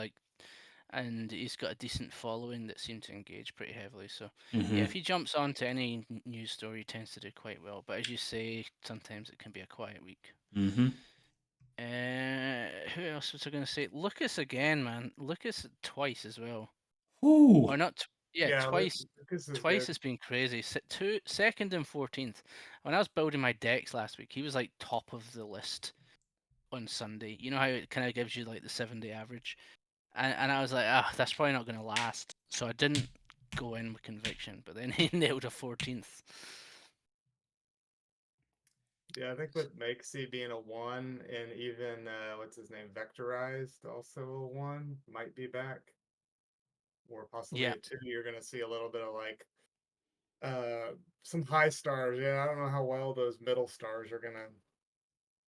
S2: and he's got a decent following that seem to engage pretty heavily. So yeah, if he jumps onto any news story, he tends to do quite well. But as you say, sometimes it can be a quiet week. Who else was I going to say? Lucas again, man. Lucas twice as well.
S1: Ooh.
S2: Or not? Twice. Twice has
S3: good.
S2: been crazy. Second and 14th. When I was building my decks last week, he was like top of the list on Sunday. You know how it kind of gives you like the 7-day average, and I was like, that's probably not going to last. So I didn't go in with conviction. But then he nailed a 14th.
S3: Yeah, I think with Makesy being a 1 and even what's his name, Vectorized, also a 1, might be back. Or possibly a 2, you're gonna see a little bit of like some high stars. Yeah, I don't know how well those middle stars are gonna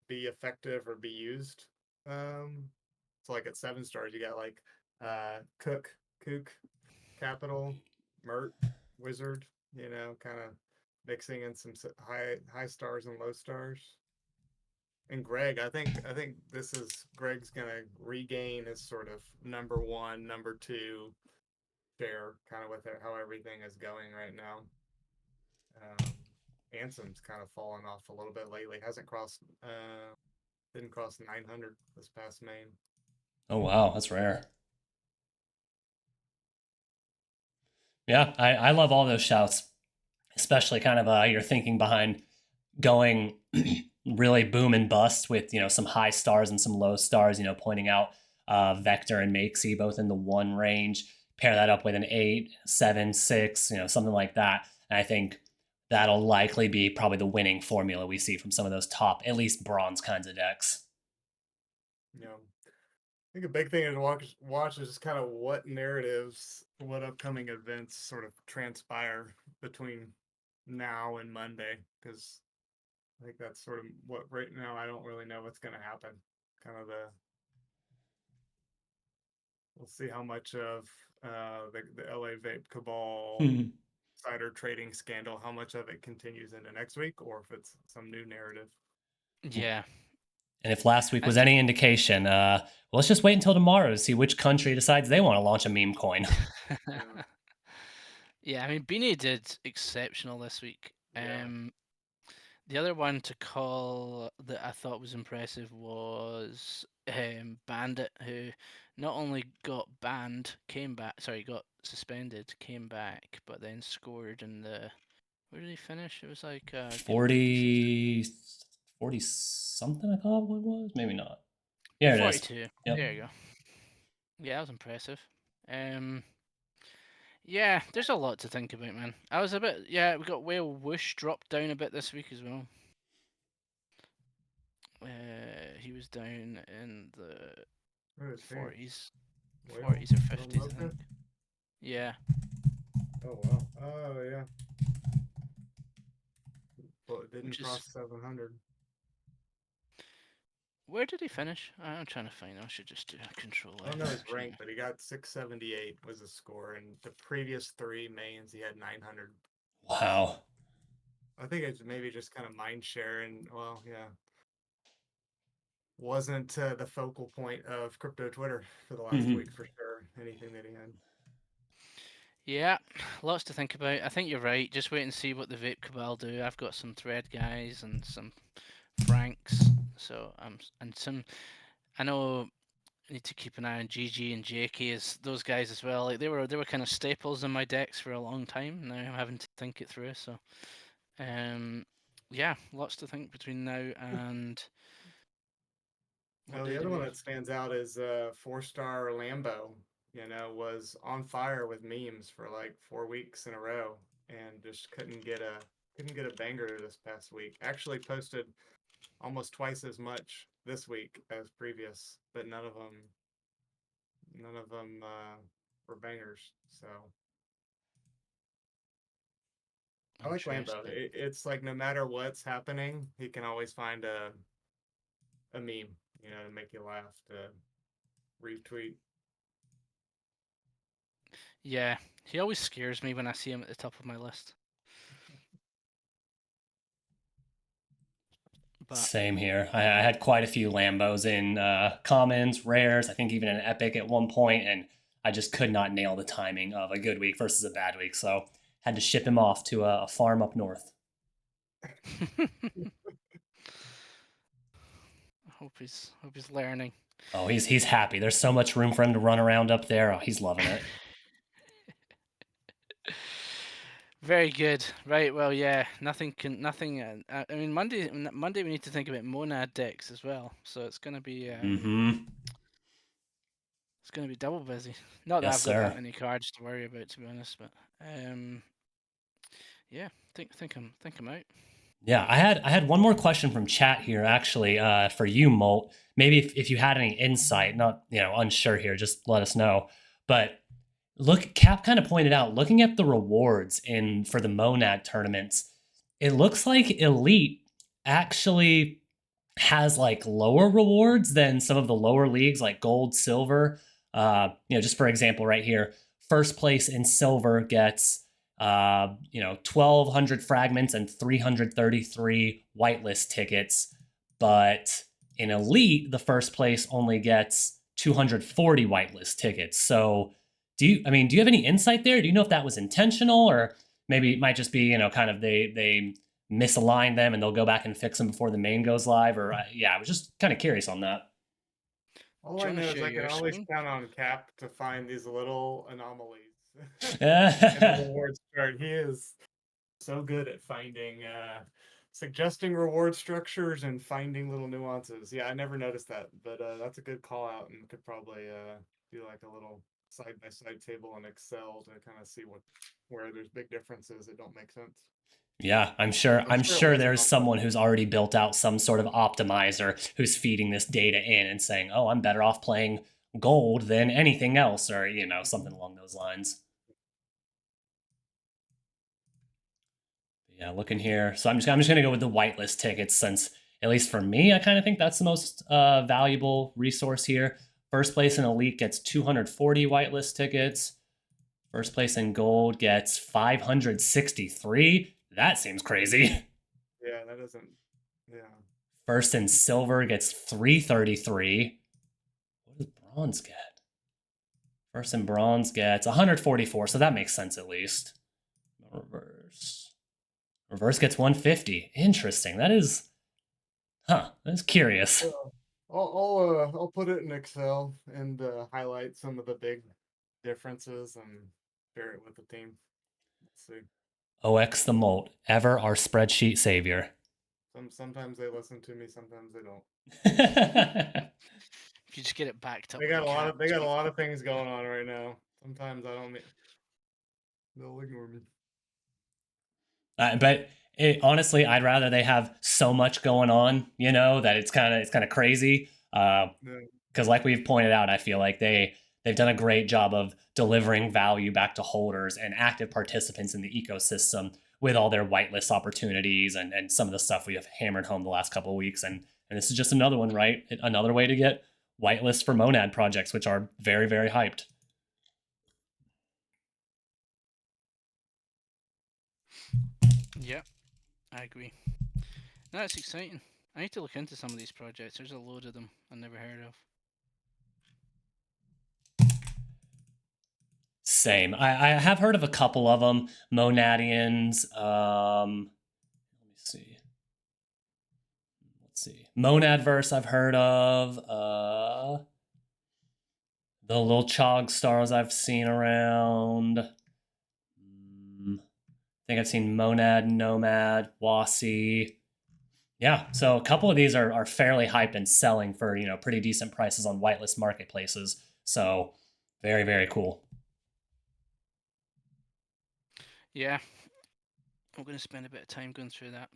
S3: be effective or be used. So like at 7 stars, you got like Cook, Kook, Capital, Mert, Wizard. You know, kind of mixing in some high stars and low stars. And Greg, I think this is Greg's gonna regain his sort of number one, number two share, kind of with how everything is going right now. Ansom's kind of fallen off a little bit lately. Hasn't crossed, didn't cross 900 this past main.
S1: Oh wow, that's rare. Yeah, I love all those shouts, especially kind of your thinking behind going really boom and bust with some high stars and some low stars. Pointing out Vector and Makesy both in the 1 range. Pair that up with an 8, 7, 6, something like that. And I think that'll likely be probably the winning formula we see from some of those top, at least bronze kinds of decks.
S3: You know, I think a big thing to watch is just kind of what narratives, what upcoming events sort of transpire between now and Monday, because I think that's sort of what right now I don't really know what's going to happen. Kind of we'll see how much of the LA Vape Cabal cider trading scandal, how much of it continues into next week, or if it's some new narrative.
S2: Yeah.
S1: And if last week was any indication, let's just wait until tomorrow to see which country decides they want to launch a meme coin.
S2: Yeah, I mean, Beanie did exceptional this week.
S3: Yeah.
S2: The other one to call that I thought was impressive was Bandit, who not only got banned, got suspended, came back, but then scored in the. Where did he finish? It was like
S1: 40 something, I thought it was. Maybe not. Yeah, it
S2: 42.
S1: is. Yep.
S2: There you go. Yeah, that was impressive. Yeah, there's a lot to think about, man. I was a bit, we got Whale Whoosh dropped down a bit this week as well. He was down in the 40s, 40s or 50s, I think. Yeah.
S3: Oh wow. Oh yeah. Well, it didn't cross 700.
S2: Where did he finish? I'm trying to find. I should just do a control.
S3: I don't know his rank, but he got 678 was a score, and the previous 3 mains he had 900.
S1: Wow.
S3: I think it's maybe just kind of mind share, and well, yeah, wasn't the focal point of crypto Twitter for the last week for sure. Anything that he had.
S2: Yeah, lots to think about. I think you're right. Just wait and see what the Vape Cabal do. I've got some Thread guys and some Franks. So and some. I know I need to keep an eye on GG and JK as those guys as well. Like they were kind of staples in my decks for a long time. Now I'm having to think it through. So, yeah, lots to think between now and.
S3: The other one that stands out is 4-star Lambo. Was on fire with memes for like 4 weeks in a row, and just couldn't get a banger this past week. Actually posted almost twice as much this week as previous, but none of them were bangers. So I like Lambo. It's like no matter what's happening, he can always find a meme, to make you laugh, to retweet.
S2: Yeah, he always scares me when I see him at the top of my list.
S1: But same here. I had quite a few Lambos in commons, rares, I think even an epic at one point, and I just could not nail the timing of a good week versus a bad week, so had to ship him off to a farm up north.
S2: I hope he's learning.
S1: Oh, he's happy. There's so much room for him to run around up there. Oh, he's loving it.
S2: Very good. Right. Well, yeah. Nothing. I mean, Monday we need to think about Mo-nad decks as well. So it's gonna be. It's gonna be double busy. Not that I've got that many cards to worry about, to be honest. But yeah. Think I'm out.
S1: Yeah, I had one more question from chat here, actually, for you, Molt. Maybe if you had any insight, not unsure here, just let us know. But look, Cap kind of pointed out, looking at the rewards for the Mo-nad tournaments, it looks like Elite actually has like lower rewards than some of the lower leagues like gold, silver. Just for example, right here, first place in silver gets 1,200 fragments and 333 whitelist tickets, but in elite, the first place only gets 240 whitelist tickets. So, do you have any insight there? Do you know if that was intentional, or maybe it might just be kind of they misalign them and they'll go back and fix them before the main goes live? Or I was just kind of curious on that.
S3: All
S2: Do
S3: I
S2: you
S3: know
S2: wanna
S3: is
S2: share
S3: I can
S2: your
S3: always
S2: screen?
S3: count on Cap to find these little anomalies in the rewards chart. He is so good at finding, suggesting reward structures and finding little nuances. Yeah, I never noticed that, but that's a good call out, and could probably do like a little side by side table in Excel to kind of see where there's big differences that don't make sense.
S1: Yeah, I'm sure
S3: I'm sure it wasn't
S1: there's
S3: on
S1: someone
S3: purpose.
S1: who's already built out some sort of optimizer who's feeding this data in and saying, "Oh, I'm better off playing gold than anything else," or something along those lines. Yeah, looking here. So I'm just going to go with the whitelist tickets, since at least for me, I kind of think that's the most valuable resource here. First place in elite gets 240 whitelist tickets. First place in gold gets 563. That seems crazy.
S3: Yeah, that doesn't. Yeah.
S1: First in silver gets 333. What does bronze get? First in bronze gets 144, so that makes sense at least. Reverse. Reverse gets 150. Interesting. That's curious.
S3: I'll put it in Excel and highlight some of the big differences and share it with the team. Let's see.
S1: OX the Molt, ever our spreadsheet savior.
S3: Sometimes they listen to me, sometimes they don't.
S2: If you just get it backed up.
S3: They
S2: with
S3: got a lot
S2: Cap,
S3: of they got a lot of things going on right now. Sometimes I don't. They'll ignore me.
S1: But honestly, I'd rather they have so much going on, that it's kind of crazy.
S3: Yeah.
S1: Because like we've pointed out, I feel like they've done a great job of delivering value back to holders and active participants in the ecosystem with all their whitelist opportunities and some of the stuff we have hammered home the last couple of weeks. And this is just another one, right? Another way to get whitelist for Mo-nad projects, which are very, very hyped.
S2: Yeah, I agree. No, it's exciting. I need to look into some of these projects. There's a load of them I never heard of.
S1: Same. I have heard of a couple of them. Monadians. Let me see. Let's see. Monadverse I've heard of. The little Chog stars I've seen around. I think I've seen Monad, Nomad, Wasi. Yeah, so a couple of these are fairly hyped and selling for pretty decent prices on whitelist marketplaces. So very, very cool.
S2: Yeah, we're going to spend a bit of time going through that.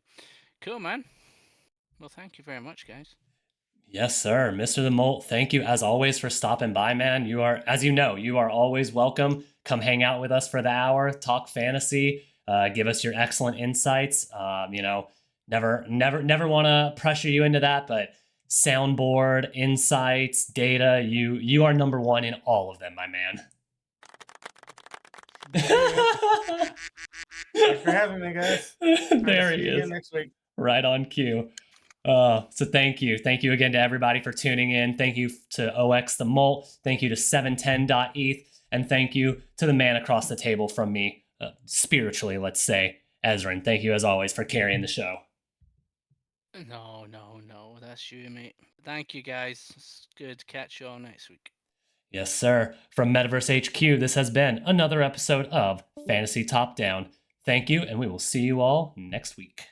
S2: Cool, man. Well, thank you very much, guys.
S1: Yes, sir. Mr. the Molt, thank you as always for stopping by, man. You are, as you know, you are always welcome. Come hang out with us for the hour, talk fantasy, give us your excellent insights. Never want to pressure you into that, but soundboard, insights, data, you are number one in all of them, my man.
S3: Thanks for having me, guys.
S1: There he is.
S3: Again next week.
S1: Right on cue. So thank you again to everybody for tuning in. Thank you to OX the Molt. Thank you to 710.eth, and thank you to the man across the table from me, spiritually, let's say, Ezrin. Thank you as always for carrying the show.
S2: No, that's you, mate. Thank you, guys. It's good. Catch you all next week.
S1: Yes, sir. From Metaverse HQ, this has been another episode of Fantasy Top Down. Thank you, and we will see you all next week.